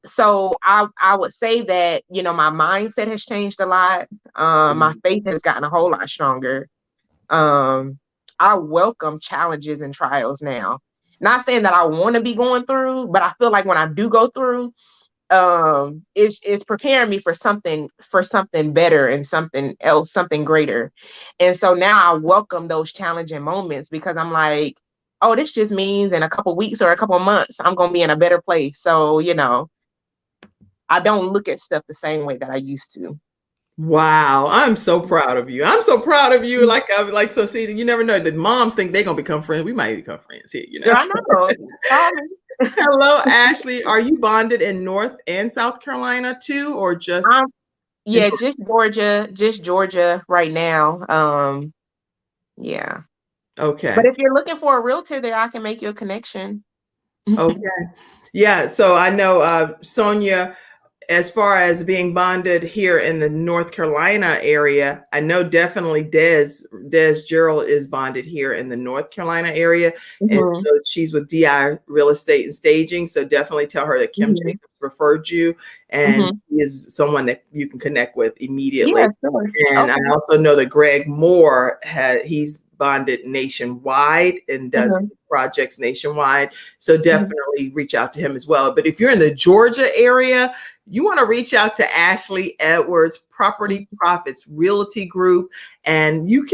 [SPEAKER 3] So I would say that, my mindset has changed a lot. My faith has gotten a whole lot stronger. I welcome challenges and trials now. Not saying that I want to be going through, but I feel like when I do go through, it's preparing me for something better and something else, something greater. And so now I welcome those challenging moments, because I'm like, oh, this just means in a couple weeks or a couple months I'm gonna be in a better place. So I don't look at stuff the same way that I used to.
[SPEAKER 1] Wow, I'm so proud of you. I'm so proud of you. Like, so see, you never know. The moms think they're gonna become friends. We might become friends here,
[SPEAKER 3] Yeah, I know. Call me.
[SPEAKER 1] Hello, Ashley. Are you bonded in North and South Carolina too, or just
[SPEAKER 3] Yeah, just Georgia right now. Yeah.
[SPEAKER 1] Okay.
[SPEAKER 3] But if you're looking for a realtor there, I can make you a connection.
[SPEAKER 1] Okay. Yeah. So I know Sonia, as far as being bonded here in the North Carolina area, I know definitely Des Gerald is bonded here in the North Carolina area. And
[SPEAKER 3] Mhm.
[SPEAKER 1] so she's with DI Real Estate and Staging. So definitely tell her that Kim
[SPEAKER 3] Mhm.
[SPEAKER 1] Jacobs referred you, and
[SPEAKER 3] Mhm.
[SPEAKER 1] he is someone that you can connect with immediately.
[SPEAKER 3] Yeah, sure.
[SPEAKER 1] And I
[SPEAKER 3] Okay.
[SPEAKER 1] also know that Greg Moore he's bonded nationwide and does
[SPEAKER 3] Mhm.
[SPEAKER 1] projects nationwide. So
[SPEAKER 3] Mhm.
[SPEAKER 1] definitely reach out to him as well. But if you're in the Georgia area, you want to reach out to Ashley Edwards, Property Profits Realty Group. And you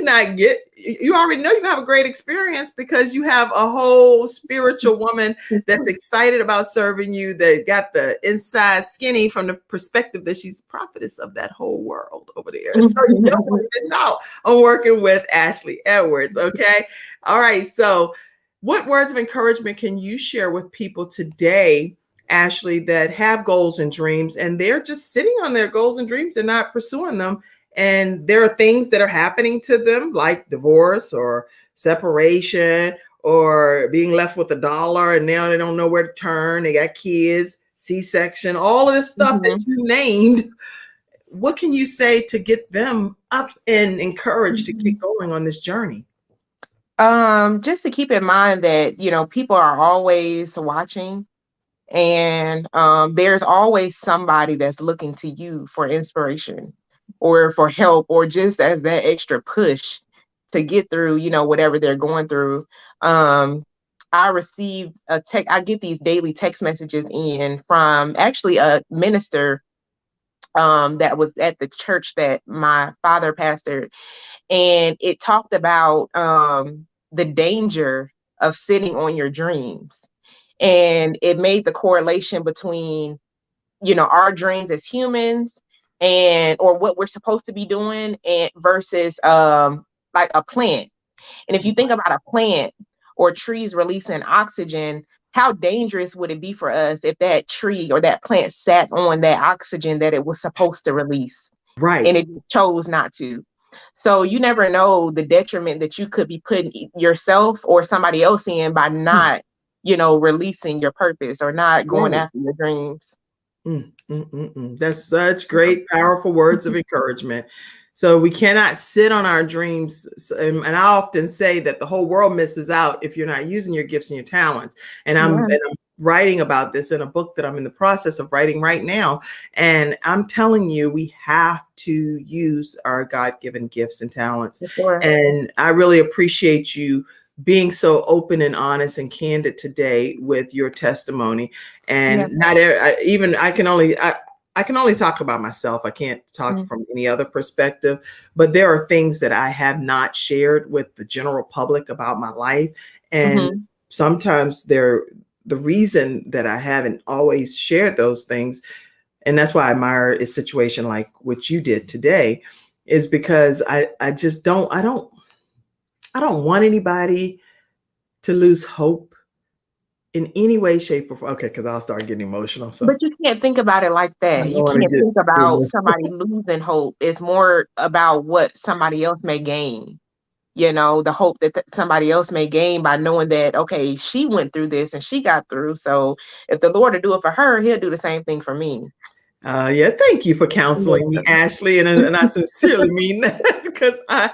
[SPEAKER 1] already know you have a great experience because you have a whole spiritual woman that's excited about serving you, that got the inside skinny from the perspective that she's prophetess of that whole world over there. So you don't want to miss out on working with Ashley Edwards. Okay. All right. So what words of encouragement can you share with people today, Ashley, that have goals and dreams and they're just sitting on their goals and dreams and not pursuing them? And there are things that are happening to them, like divorce or separation or being left with $1 and now they don't know where to turn. They got kids, C-section, all of this stuff that
[SPEAKER 3] Mhm.
[SPEAKER 1] you named. What can you say to get them up and encouraged to keep going on this journey?
[SPEAKER 3] Just to keep in mind that, people are always watching, and there's always somebody that's looking to you for inspiration or for help, or just as that extra push to get through, whatever they're going through. Um, I received I get these daily text messages in from actually a minister that was at the church that my father pastored, and it talked about the danger of sitting on your dreams, and it made the correlation between our dreams as humans, and or what we're supposed to be doing, and versus like a plant. And if you think about a plant or trees releasing oxygen, how dangerous would it be for us if that tree or that plant sat on that oxygen that it was supposed to release
[SPEAKER 1] Right.
[SPEAKER 3] and it chose not to? So you never know the detriment that you could be putting yourself or somebody else in by not, releasing your purpose or not going
[SPEAKER 1] Right.
[SPEAKER 3] after your dreams.
[SPEAKER 1] That's such great, powerful words of encouragement. So we cannot sit on our dreams. And I often say that the whole world misses out if you're not using your gifts and your talents.
[SPEAKER 3] Yeah,
[SPEAKER 1] And I'm writing about this in a book that I'm in the process of writing right now. And I'm telling you, we have to use our God-given gifts and talents.
[SPEAKER 3] for sure.
[SPEAKER 1] And I really appreciate you being so open and honest and candid today with your testimony.
[SPEAKER 3] Yeah.
[SPEAKER 1] And not even I can only talk about myself. I can't talk
[SPEAKER 3] Mm-hmm.
[SPEAKER 1] from any other perspective, but there are things that I have not shared with the general public about my life. And
[SPEAKER 3] Mm-hmm.
[SPEAKER 1] sometimes the reason that I haven't always shared those things, and that's why I admire a situation like what you did today, is because I just don't want anybody to lose hope in any way, shape, or form. Okay, because I'll start getting emotional. So
[SPEAKER 3] But you can't think about it like
[SPEAKER 1] I
[SPEAKER 3] that.
[SPEAKER 1] don't
[SPEAKER 3] You
[SPEAKER 1] want to
[SPEAKER 3] can't
[SPEAKER 1] get
[SPEAKER 3] think about
[SPEAKER 1] emotional.
[SPEAKER 3] somebody losing hope. It's more about what somebody else may gain. The hope that somebody else may gain by knowing that, okay, she went through this and she got through. So if the Lord will do it for her, he'll do the same thing for me.
[SPEAKER 1] Yeah, thank you for counseling me, Ashley, and I sincerely mean that because I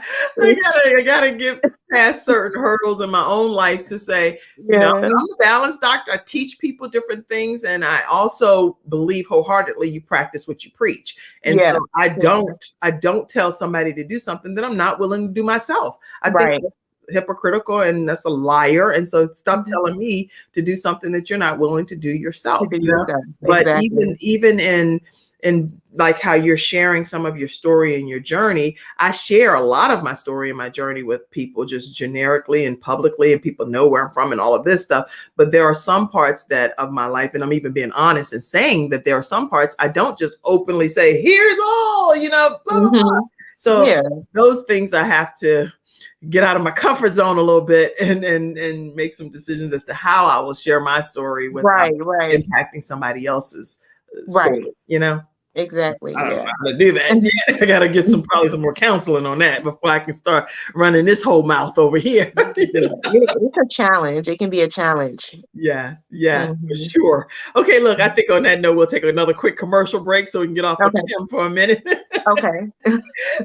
[SPEAKER 1] gotta get past certain hurdles in my own life to say,
[SPEAKER 3] Yeah.
[SPEAKER 1] I'm a balanced doctor. I teach people different things, and I also believe wholeheartedly you practice what you preach. And
[SPEAKER 3] Yeah.
[SPEAKER 1] so I don't tell somebody to do something that I'm not willing to do myself. I think
[SPEAKER 3] Right.
[SPEAKER 1] that's hypocritical and that's a liar. And so stop
[SPEAKER 3] Mhm.
[SPEAKER 1] telling me to do something that you're not willing to do yourself.
[SPEAKER 3] To do yourself.
[SPEAKER 1] But
[SPEAKER 3] Exactly.
[SPEAKER 1] even in like how you're sharing some of your story and your journey, I share a lot of my story and my journey with people just generically and publicly, and people know where I'm from and all of this stuff. But there are some parts that of my life, and I'm even being honest and saying that there are some parts I don't just openly say, here's all, blah, blah, blah.
[SPEAKER 3] Mhm.
[SPEAKER 1] So
[SPEAKER 3] Yeah.
[SPEAKER 1] those things I have to get out of my comfort zone a little bit and make some decisions as to how I will share my story without
[SPEAKER 3] Right.
[SPEAKER 1] impacting somebody else's
[SPEAKER 3] Right.
[SPEAKER 1] story,
[SPEAKER 3] Exactly.
[SPEAKER 1] I don't know
[SPEAKER 3] Yeah.
[SPEAKER 1] how to do that yet. I gotta get probably some more counseling on that before I can start running this whole mouth over here.
[SPEAKER 3] Yeah. It's a challenge. It can be a challenge.
[SPEAKER 1] Yes, for
[SPEAKER 3] Mhm.
[SPEAKER 1] sure. Okay, look, I think on that note, we'll take another quick commercial break so we can get off of
[SPEAKER 3] Okay.
[SPEAKER 1] Kim for a minute.
[SPEAKER 3] Okay.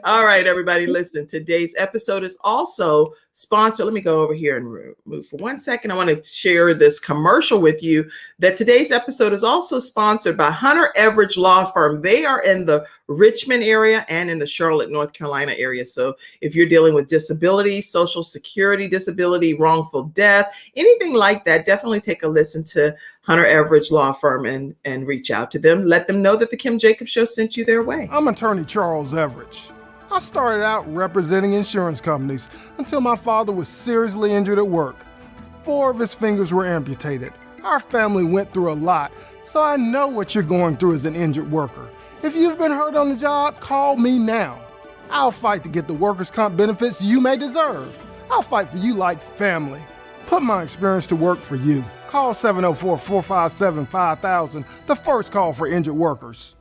[SPEAKER 1] All right, everybody, listen. Today's episode is also sponsored. Let me go over here and move for 1 second. I want to share this commercial with you that today's episode is also sponsored by Hunter Everidge Law Firm. They are in the Richmond area and in the Charlotte, North Carolina area. So if you're dealing with disability, social security disability, wrongful death, anything like that, definitely take a listen to Hunter Everidge Law Firm and reach out to them. Let them know that the Kim Jacobs Show sent you their way.
[SPEAKER 7] I'm attorney Charles Everidge. I started out representing insurance companies until my father was seriously injured at work. 4 of his fingers were amputated. Our family went through a lot, so I know what you're going through as an injured worker. If you've been hurt on the job, call me now. I'll fight to get the workers' comp benefits you may deserve. I'll fight for you like family. Put my experience to work for you. Call 704-457-5000, the first call for injured workers.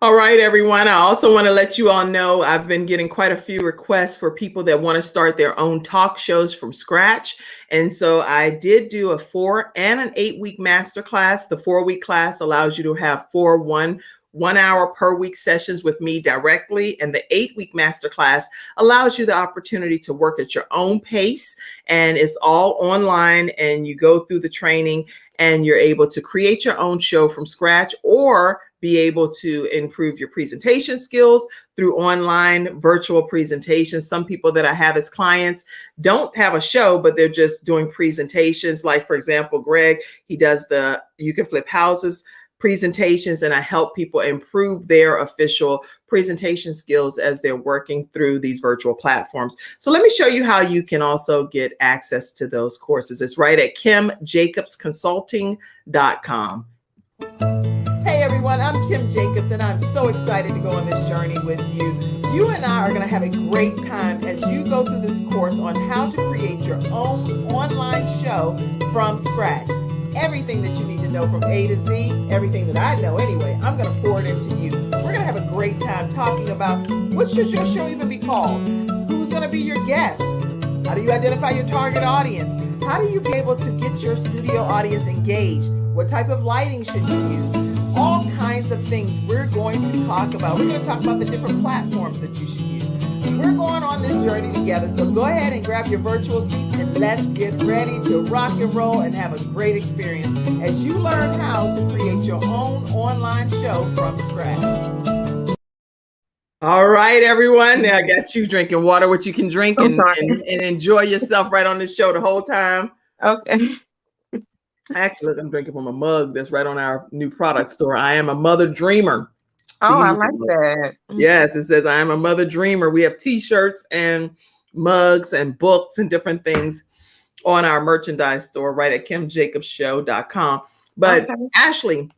[SPEAKER 1] All right, everyone. I also want to let you all know I've been getting quite a few requests for people that want to start their own talk shows from scratch. And so I did do a 4 and an 8-week masterclass. The 4-week class allows you to have 4 one hour per week sessions with me directly. And the 8-week masterclass allows you the opportunity to work at your own pace. And it's all online, and you go through the training and you're able to create your own show from scratch, or be able to improve your presentation skills through online virtual presentations. Some people that I have as clients don't have a show, but they're just doing presentations. Like, for example, Greg, he does the You Can Flip Houses presentations, and I help people improve their official presentation skills as they're working through these virtual platforms. So let me show you how you can also get access to those courses. It's right at kimjacobsconsulting.com. Hey everyone, I'm Kim Jacobs, and I'm so excited to go on this journey with you. You and I are going to have a great time as you go through this course on how to create your own online show from scratch. Everything that you need to know from A to Z, everything that I know anyway, I'm going to pour it into you. We're going to have a great time talking about what should your show even be called? Who's going to be your guest? How do you identify your target audience? How do you be able to get your studio audience engaged? What type of lighting should you use? All kinds of things we're going to talk about. We're going to talk about the different platforms that you should use. We're going on this journey together. So go ahead and grab your virtual seats and let's get ready to rock and roll and have a great experience as you learn how to create your own online show from scratch. All right, everyone. Now I got you drinking water, which you can drink and enjoy yourself right on this show the whole time.
[SPEAKER 3] Okay.
[SPEAKER 1] Actually, I'm drinking from a mug that's right on our new product store. I am a mother dreamer.
[SPEAKER 3] Oh, I like that.
[SPEAKER 1] Yes, it says I am a mother dreamer. We have t-shirts and mugs and books and different things on our merchandise store right at kimjacobsshow.com. But Ashley,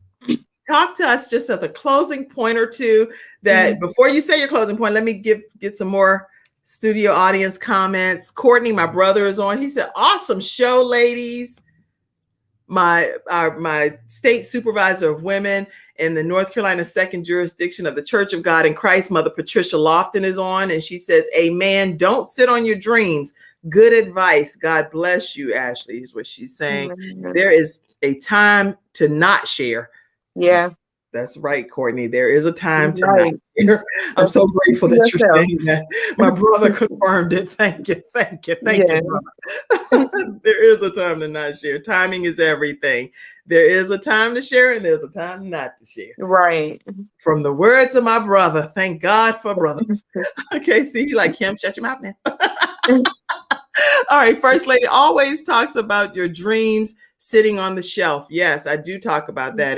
[SPEAKER 1] talk to us just at the closing point or two that before you say your closing point, let me get some more Studio audience comments. Courtney, my brother, is on. He said, awesome show, ladies. My state supervisor of women in the North Carolina second jurisdiction of the Church of God in Christ, Mother Patricia Lofton, is on, and she says, amen. Don't sit on your dreams. Good advice. God bless you, Ashley, is what she's saying.
[SPEAKER 3] Mhm.
[SPEAKER 1] There is a time to not share.
[SPEAKER 3] Yeah.
[SPEAKER 1] That's right, Courtney. There is a time to
[SPEAKER 3] Right.
[SPEAKER 1] not share. I'm so grateful that you're
[SPEAKER 3] Yourself.
[SPEAKER 1] saying that. My brother confirmed it. Thank you.
[SPEAKER 3] Yeah.
[SPEAKER 1] Brother. There is a time to not share. Timing is everything. There is a time to share and there's a time not to share.
[SPEAKER 3] Right.
[SPEAKER 1] From the words of my brother, thank God for brothers. Okay, see, you like Kim, shut your mouth now. All right, First Lady always talks about your dreams sitting on the shelf. Yes, I do talk about that.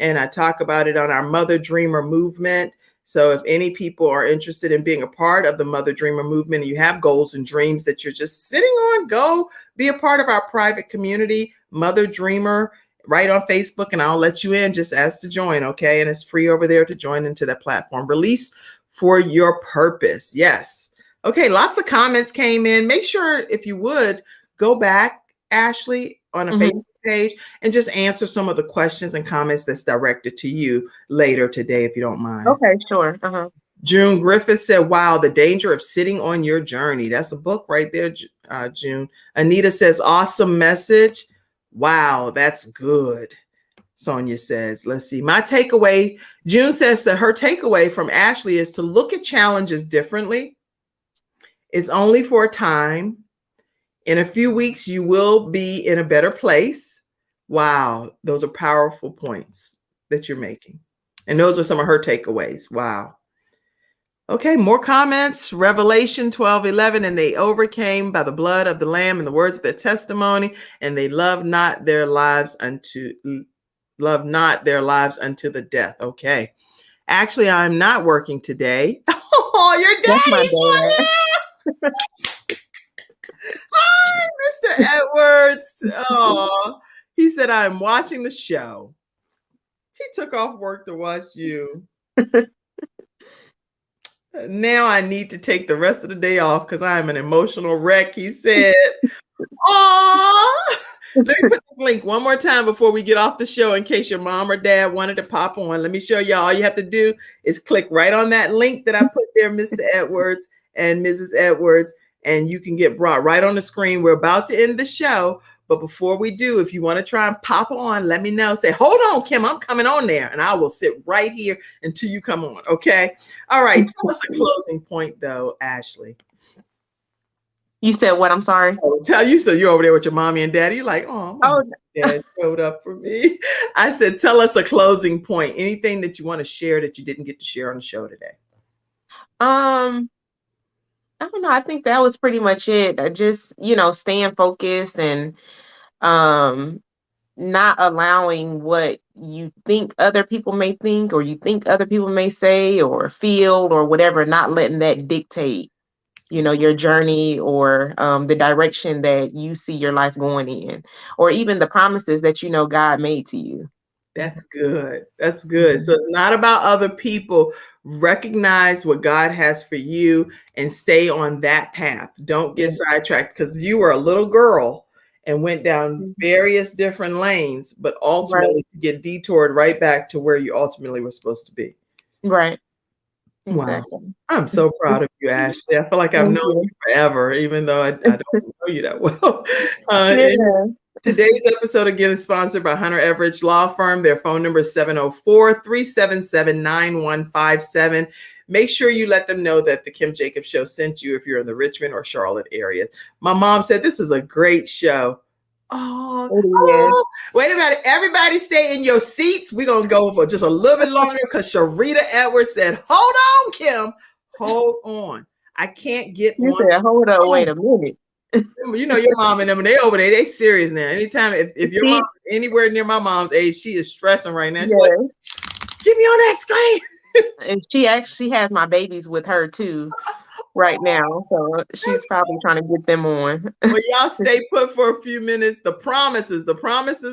[SPEAKER 1] And I talk about it on our Mother Dreamer movement. So if any people are interested in being a part of the Mother Dreamer movement and you have goals and dreams that you're just sitting on, go be a part of our private community, Mother Dreamer, right on Facebook, and I'll let you in. Just ask to join, okay? And it's free over there to join into that platform. Release for your purpose. Yes. Okay, lots of comments came in. Make sure, if you would, go back, Ashley, on a Facebook page and just answer some of the questions and comments that's directed to you later today, if you don't mind.
[SPEAKER 3] Okay, sure. Uh-huh.
[SPEAKER 1] June Griffith said, wow, the danger of sitting on your journey. That's a book right there, June. Anita says, awesome message. Wow, that's good. Sonia says, let's see. My takeaway, June says that her takeaway from Ashley is to look at challenges differently. It's only for a time. In a few weeks, you will be in a better place. Wow, those are powerful points that you're making. And those are some of her takeaways. Wow. Okay, more comments. Revelation 12:11, and they overcame by the blood of the Lamb and the words of their testimony, and they loved not their lives unto the death. Okay. Actually, I'm not working today. Oh, your
[SPEAKER 3] That's my
[SPEAKER 1] daddy's on
[SPEAKER 3] dad.
[SPEAKER 1] there. Hi, Mr. Edwards. Oh, he said, I'm watching the show. He took off work to watch you. Now I need to take the rest of the day off because I am an emotional wreck, he said. Aw. Let me put this link one more time before we get off the show in case your mom or dad wanted to pop on. Let me show you. All you have to do is click right on that link that I put there, Mr. Edwards and Mrs. Edwards, and you can get brought right on the screen. We're about to end the show, but before we do, if you want to try and pop on, let me know. Say, hold on, Kim, I'm coming on there, and I will sit right here until you come on, okay? All right, tell us a closing point, though, Ashley.
[SPEAKER 3] You said what? I'm sorry.
[SPEAKER 1] Oh, tell you, so you're over there with your mommy and daddy. You're like, oh, my dad showed up for me. I said, tell us a closing point. Anything that you want to share that you didn't get to share on the show today?
[SPEAKER 3] I don't know. I think that was pretty much it. Just, staying focused and not allowing what you think other people may think or you think other people may say or feel or whatever, not letting that dictate, your journey or the direction that you see your life going in, or even the promises that God made to you.
[SPEAKER 1] That's good. That's good. So it's not about other people. Recognize what God has for you and stay on that path. Don't get sidetracked because you were a little girl and went down various different lanes, but ultimately get detoured right back to where you ultimately were supposed to be.
[SPEAKER 3] Right.
[SPEAKER 1] Exactly. Wow. I'm so proud of you, Ashley. I feel like I've known you forever, even though I don't know you that well. Today's episode again is sponsored by Hunter Everidge Law Firm. Their phone number is 704-377-9157. Make sure you let them know that the Kim Jacobs Show sent you if you're in the Richmond or Charlotte area. My mom said this is a great show. Oh, wait a minute. Everybody stay in your seats. We're going to go for just a little bit longer because Sharita Edwards said, hold on, Kim. Hold on. I can't get
[SPEAKER 3] you
[SPEAKER 1] on.
[SPEAKER 3] Said, hold on, wait a minute.
[SPEAKER 1] You know your mom and them, they over there, they serious now. Anytime, if your mom is anywhere near my mom's age, she is stressing right now. She's like, get me on that screen.
[SPEAKER 3] And she actually has my babies with her too. right now. So she's probably trying to get them on.
[SPEAKER 1] Well, y'all stay put for a few minutes. The promises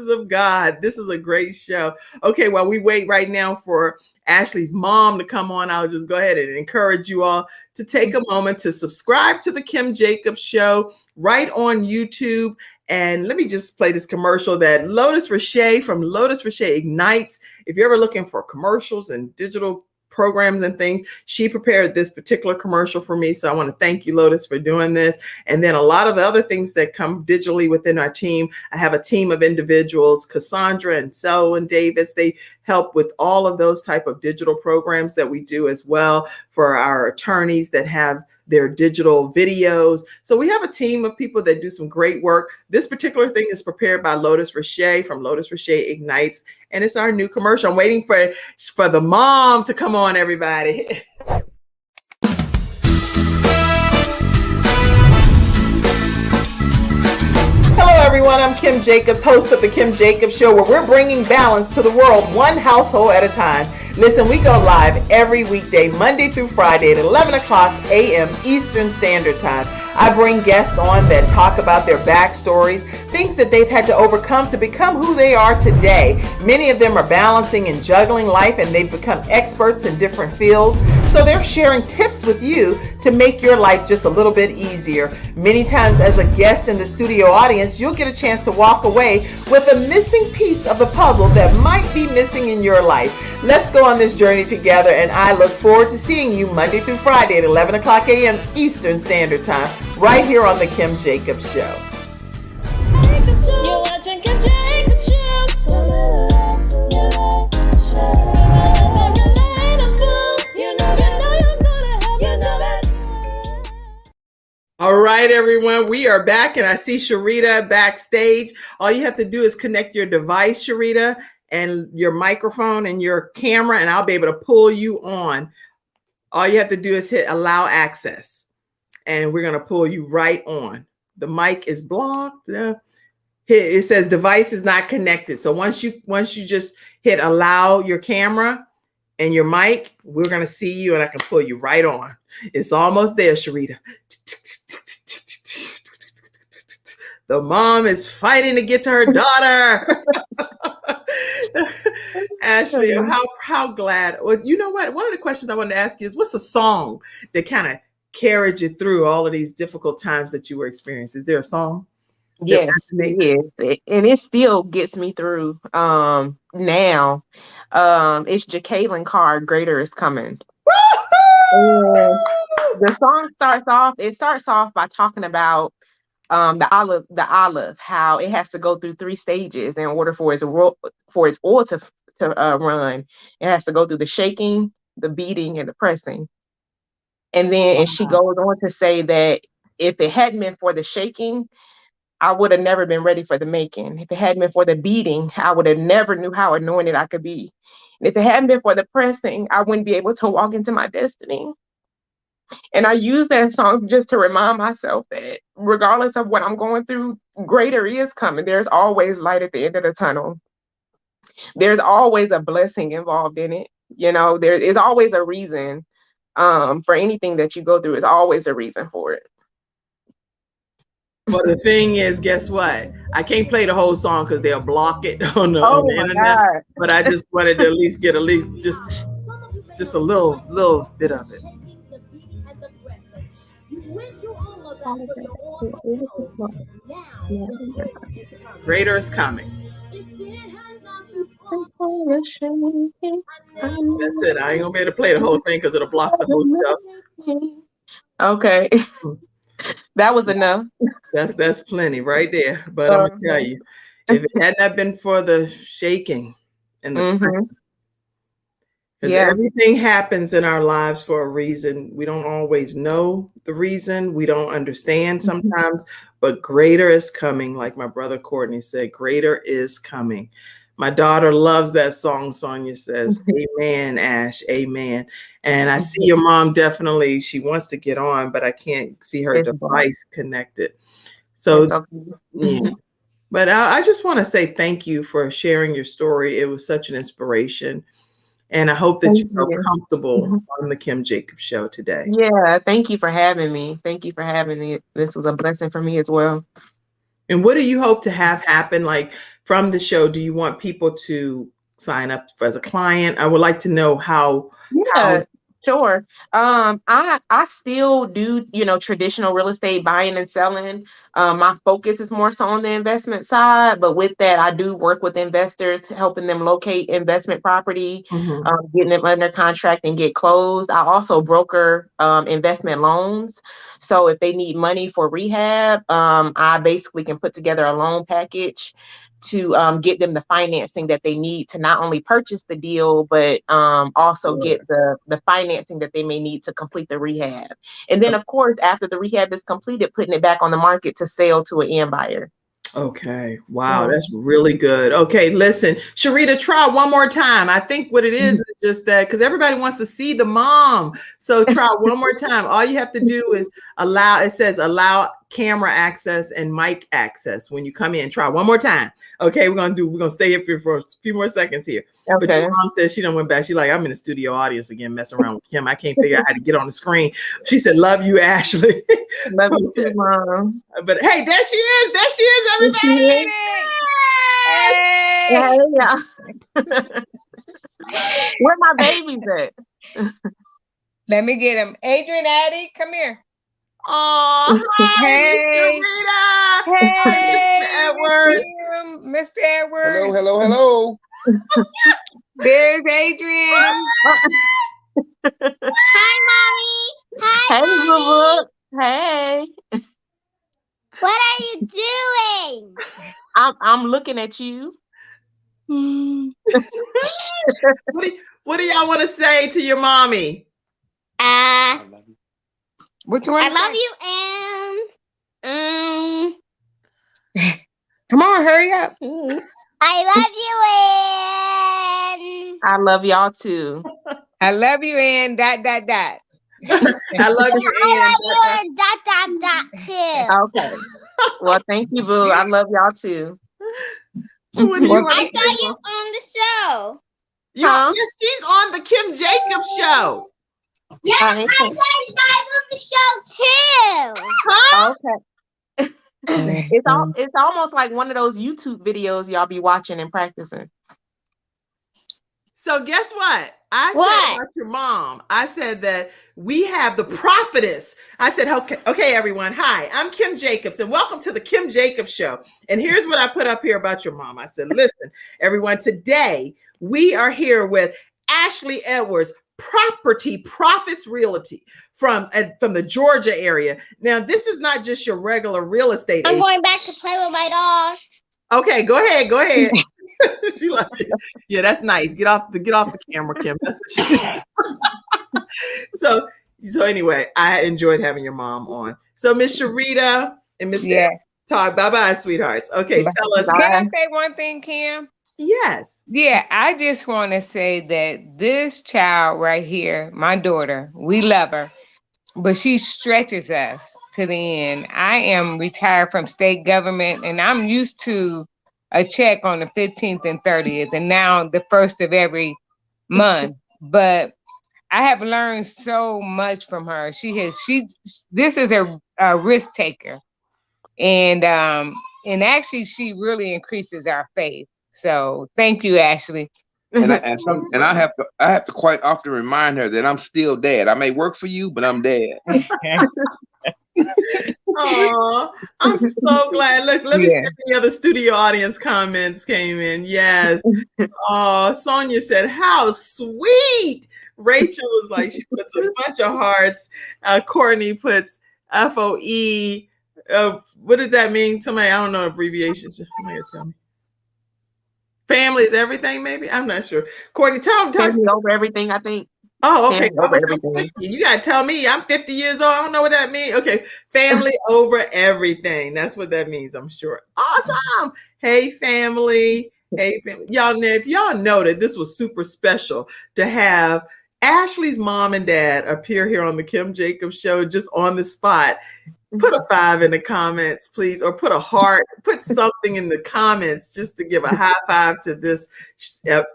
[SPEAKER 1] of God. This is a great show. Okay, while we wait right now for Ashley's mom to come on, I'll just go ahead and encourage you all to take a moment to subscribe to the Kim Jacobs Show right on YouTube. And let me just play this commercial that Lotus Roche from Lotus Roche Ignites. If you're ever looking for commercials and digital programs and things, she prepared this particular commercial for me. So I want to thank you, Lotus, for doing this. And then a lot of the other things that come digitally within our team. I have a team of individuals, Cassandra and Selwyn Davis. They help with all of those type of digital programs that we do as well for our attorneys that have their digital videos. So we have a team of people that do some great work. This particular thing is prepared by Lotus Roche from Lotus Roche Ignites, and it's our new commercial. I'm waiting for the mom to come on, everybody. Hello, everyone. I'm Kim Jacobs, host of the Kim Jacobs Show, where we're bringing balance to the world, one household at a time. Listen, we go live every weekday, Monday through Friday at 11 o'clock a.m. Eastern Standard Time. I bring guests on that talk about their backstories, things that they've had to overcome to become who they are today. Many of them are balancing and juggling life, and they've become experts in different fields. So they're sharing tips with you to make your life just a little bit easier. Many times as a guest in the studio audience, you'll get a chance to walk away with a missing piece of the puzzle that might be missing in your life. Let's go on this journey together, and I look forward to seeing you Monday through Friday at 11 o'clock a.m. Eastern Standard Time, right here on The Kim Jacobs Show.
[SPEAKER 4] You're watching Kim Jacobs Show.
[SPEAKER 1] All right, everyone, we are back, and I see Sharita backstage. All you have to do is connect your device, Sharita, and your microphone and your camera, and I'll be able to pull you on. All you have to do is hit allow access, and we're going to pull you right on. The mic is blocked. It says device is not connected. So once you just hit allow your camera and your mic, we're going to see you, and I can pull you right on. It's almost there, Sharita. The mom is fighting to get to her daughter. Ashley, how glad. Well, you know what? One of the questions I wanted to ask you is, what's a song that kind of carried you through all of these difficult times that you were experiencing? Is there a song?
[SPEAKER 3] Yes, it is. And it still gets me through now. It's Jacqueline Carr, Greater is Coming. And the song starts off by talking about the olive, how it has to go through 3 stages in order for its oil to run. It has to go through the shaking, the beating, and the pressing. And then she goes on to say that if it hadn't been for the shaking, I would have never been ready for the making. If it hadn't been for the beating, I would have never knew how anointed I could be. And if it hadn't been for the pressing, I wouldn't be able to walk into my destiny. And I use that song just to remind myself that regardless of what I'm going through, greater is coming. There's always light at the end of the tunnel. There's always a blessing involved in it. You know, there is always a reason for anything that you go through. Is always a reason for it.
[SPEAKER 1] Well, the thing is, guess what? I can't play the whole song because they'll block it on the internet.
[SPEAKER 3] God.
[SPEAKER 1] But I just wanted to at least get just a little bit of it. Greater is coming. That's it. I ain't gonna be able to play the whole thing because it'll block the whole stuff.
[SPEAKER 3] Okay. That was enough.
[SPEAKER 1] That's plenty right there. But I'm gonna tell you, if it had not been for the shaking and the because everything happens in our lives for a reason. We don't always know the reason. We don't understand sometimes, but greater is coming. Like my brother Courtney said, greater is coming. My daughter loves that song. Sonia says, amen, Ash, amen. And I see your mom definitely, she wants to get on, but I can't see her device connected. So, yeah. But I just want to say thank you for sharing your story. It was such an inspiration. And I hope that
[SPEAKER 3] Thank
[SPEAKER 1] you feel
[SPEAKER 3] you.
[SPEAKER 1] comfortable on the Kim Jacobs Show today.
[SPEAKER 3] Yeah, thank you for having me. Thank you for having me. This was a blessing for me as well.
[SPEAKER 1] And what do you hope to have happen like from the show? Do you want people to sign up as a client? I would like to know how.
[SPEAKER 3] Yeah, sure. I still do, traditional real estate buying and selling. My focus is more so on the investment side, but with that, I do work with investors, helping them locate investment property,
[SPEAKER 1] Mhm.
[SPEAKER 3] getting them under contract and get closed. I also broker investment loans. So if they need money for rehab, I basically can put together a loan package to get them the financing that they need to not only purchase the deal, but also get the financing that they may need to complete the rehab. And then, of course, after the rehab is completed, putting it back on the market to sell to an end buyer.
[SPEAKER 1] Okay. Wow, that's really good. Okay, listen, Sharita, try one more time. I think what it is just that because everybody wants to see the mom. So try one more time. All you have to do is allow camera access and mic access when you come in. Try one more time. Okay, we're gonna stay here for a few more seconds here. But
[SPEAKER 3] Okay.
[SPEAKER 1] your mom says she done went back. She's like, I'm in the studio audience again, messing around with Kim. I can't figure out how to get on the screen. She said, love you, Ashley.
[SPEAKER 3] Love you too, Mom.
[SPEAKER 1] But hey, there she is. There she is, everybody.
[SPEAKER 3] Hey, yeah. Where my babies at?
[SPEAKER 8] Let me get him. Adrian, Addie, come here.
[SPEAKER 1] Oh, hi, Miss
[SPEAKER 8] Hey.
[SPEAKER 1] Sharita.
[SPEAKER 8] Hey,
[SPEAKER 1] Mr. Edwards.
[SPEAKER 8] Mr. Edwards.
[SPEAKER 9] Hello.
[SPEAKER 8] There's Adrian.
[SPEAKER 10] Hi, Mommy. Hi,
[SPEAKER 3] Hey,
[SPEAKER 10] Mommy.
[SPEAKER 3] Boo. Hey.
[SPEAKER 10] What are you doing?
[SPEAKER 3] I'm looking at you.
[SPEAKER 1] What do y'all want to say to your mommy?
[SPEAKER 8] What you want
[SPEAKER 10] I
[SPEAKER 8] to
[SPEAKER 10] love
[SPEAKER 8] say?
[SPEAKER 10] you and
[SPEAKER 8] Come on, hurry up.
[SPEAKER 10] I love you and
[SPEAKER 3] I love y'all too.
[SPEAKER 8] I love you and ...
[SPEAKER 1] I love you,
[SPEAKER 10] I
[SPEAKER 1] Ann.
[SPEAKER 10] love you too.
[SPEAKER 3] Okay. Well, thank you, Boo. I love y'all too.
[SPEAKER 1] What do you want
[SPEAKER 10] I
[SPEAKER 1] to
[SPEAKER 10] saw
[SPEAKER 1] say?
[SPEAKER 10] you on the show.
[SPEAKER 3] Huh?
[SPEAKER 1] Yes, she's on the Kim Jacobs Show.
[SPEAKER 10] Yeah, I was on the show too.
[SPEAKER 3] Huh? Okay. It's almost like one of those YouTube videos y'all be watching and practicing.
[SPEAKER 1] So guess what? I
[SPEAKER 10] What?
[SPEAKER 1] said about your mom. I said that we have the prophetess. I said, okay, everyone. Hi, I'm Kim Jacobs, and welcome to the Kim Jacobs Show. And here's what I put up here about your mom. I said, listen, everyone, today we are here with Ashley Edwards, Property Profits Realty from the Georgia area. Now, this is not just your regular real estate
[SPEAKER 10] I'm
[SPEAKER 1] agent.
[SPEAKER 10] going back to play with my dog.
[SPEAKER 1] Okay, go ahead. She like, yeah, that's nice. Get off the camera, Kim. That's what she So anyway, I enjoyed having your mom on. So Miss Sharita and Mr. Talk. Bye-bye, sweethearts. Okay, tell us.
[SPEAKER 8] Can I say one thing, Kim?
[SPEAKER 1] Yes.
[SPEAKER 8] Yeah, I just want to say that this child right here, my daughter, we love her, but she stretches us to the end. I am retired from state government, and I'm used to a check on the 15th and 30th, and now the first of every month. But I have learned so much from her. This is a risk taker, and actually she really increases our faith. So thank you, Ashley.
[SPEAKER 9] And I have to quite often remind her that I'm still dad. I may work for you, but I'm dad.
[SPEAKER 1] Oh, I'm so glad. Look, let me see if the other studio audience comments came in. Yes. Oh, Sonia said, how sweet. Rachel was like, she puts a bunch of hearts. Courtney puts FOE. What does that mean? Somebody, I don't know abbreviations. Somebody tell me. Family is everything, maybe? I'm not sure. Courtney, tell me.
[SPEAKER 3] Family over everything, I think.
[SPEAKER 1] Oh, okay.
[SPEAKER 3] Family over everything.
[SPEAKER 1] You got to tell me. I'm 50 years old. I don't know what that means. Okay. Family over everything. That's what that means, I'm sure. Awesome. Hey, family. Hey, family. Y'all, if y'all know that this was super special to have Ashley's mom and dad appear here on the Kim Jacobs Show just on the spot. Put a 5 in the comments, please, or put a heart, put something in the comments just to give a high five to this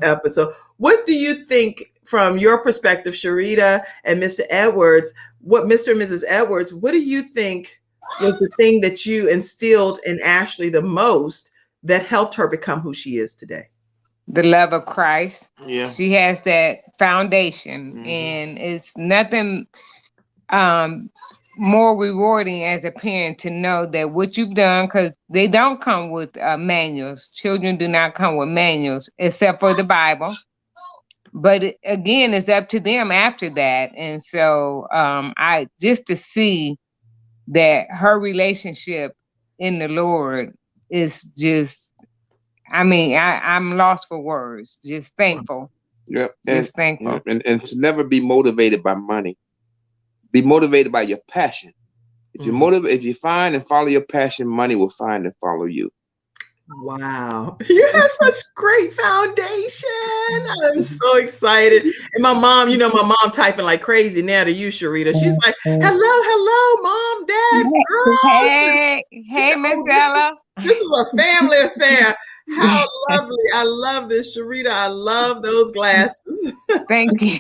[SPEAKER 1] episode. What do you think from your perspective, Sharita and Mr. Edwards, Mr. and Mrs. Edwards, what do you think was the thing that you instilled in Ashley the most that helped her become who she is today?
[SPEAKER 8] The love of Christ.
[SPEAKER 9] Yeah.
[SPEAKER 8] She has that foundation, and it's nothing more rewarding as a parent to know that what you've done, because they don't come with manuals. Children do not come with manuals except for the Bible. But again, it's up to them after that. And so I just to see that her relationship in the Lord is just, I mean, I'm lost for words. Just thankful.
[SPEAKER 9] Yep.
[SPEAKER 8] Just thankful.
[SPEAKER 9] And to never be motivated by money. Be motivated by your passion. If you find and follow your passion, money will find and follow you.
[SPEAKER 1] Wow. You have such great foundation. I'm so excited. And my mom, my mom typing like crazy now to you, Sharita. She's like, hello, mom, dad, girls.
[SPEAKER 8] Hey, Miss Ella.
[SPEAKER 1] This is a family affair. How lovely. I love this, Sharita. I love those glasses.
[SPEAKER 8] Thank you.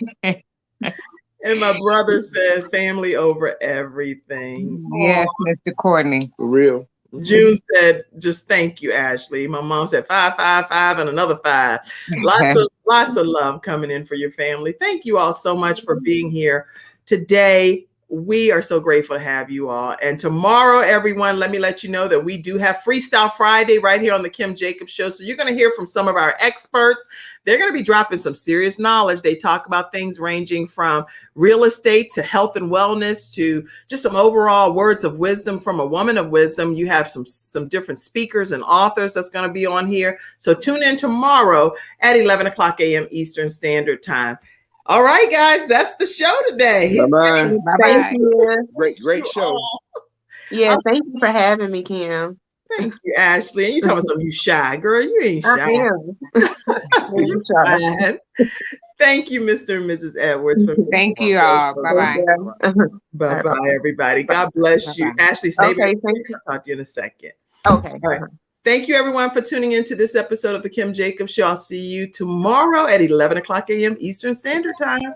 [SPEAKER 1] And my brother said family over everything.
[SPEAKER 8] Yes, Mr. Courtney.
[SPEAKER 9] For real.
[SPEAKER 1] June said, just thank you, Ashley. My mom said 5, 5, 5, and another 5. Lots of love coming in for your family. Thank you all so much for being here today. We are so grateful to have you all. And tomorrow, everyone, let me let you know that we do have Freestyle Friday right here on the Kim Jacobs Show. So you're going to hear from some of our experts. They're going to be dropping some serious knowledge. They talk about things ranging from real estate to health and wellness to just some overall words of wisdom from a woman of wisdom. You have some different speakers and authors that's going to be on here. So tune in tomorrow at 11 o'clock a.m. Eastern Standard Time. All right, guys, that's the show today.
[SPEAKER 9] Bye-bye.
[SPEAKER 3] Thank you.
[SPEAKER 9] Great show.
[SPEAKER 3] Yeah, thank you for having me, Kim.
[SPEAKER 1] Thank you, Ashley. And you talking about something, you shy. Girl, you ain't shy.
[SPEAKER 3] I am.
[SPEAKER 1] You fine. Thank you, Mr. and Mrs. Edwards.
[SPEAKER 8] Thank you all. Bye-bye.
[SPEAKER 1] Bye-bye, everybody. God bless you. Ashley, stay
[SPEAKER 3] Okay,
[SPEAKER 1] with me. I'll talk to you in a second.
[SPEAKER 3] Okay.
[SPEAKER 1] All right. Thank you, everyone, for tuning into this episode of the Kim Jacobs Show. I'll see you tomorrow at 11 o'clock a.m. Eastern Standard Time.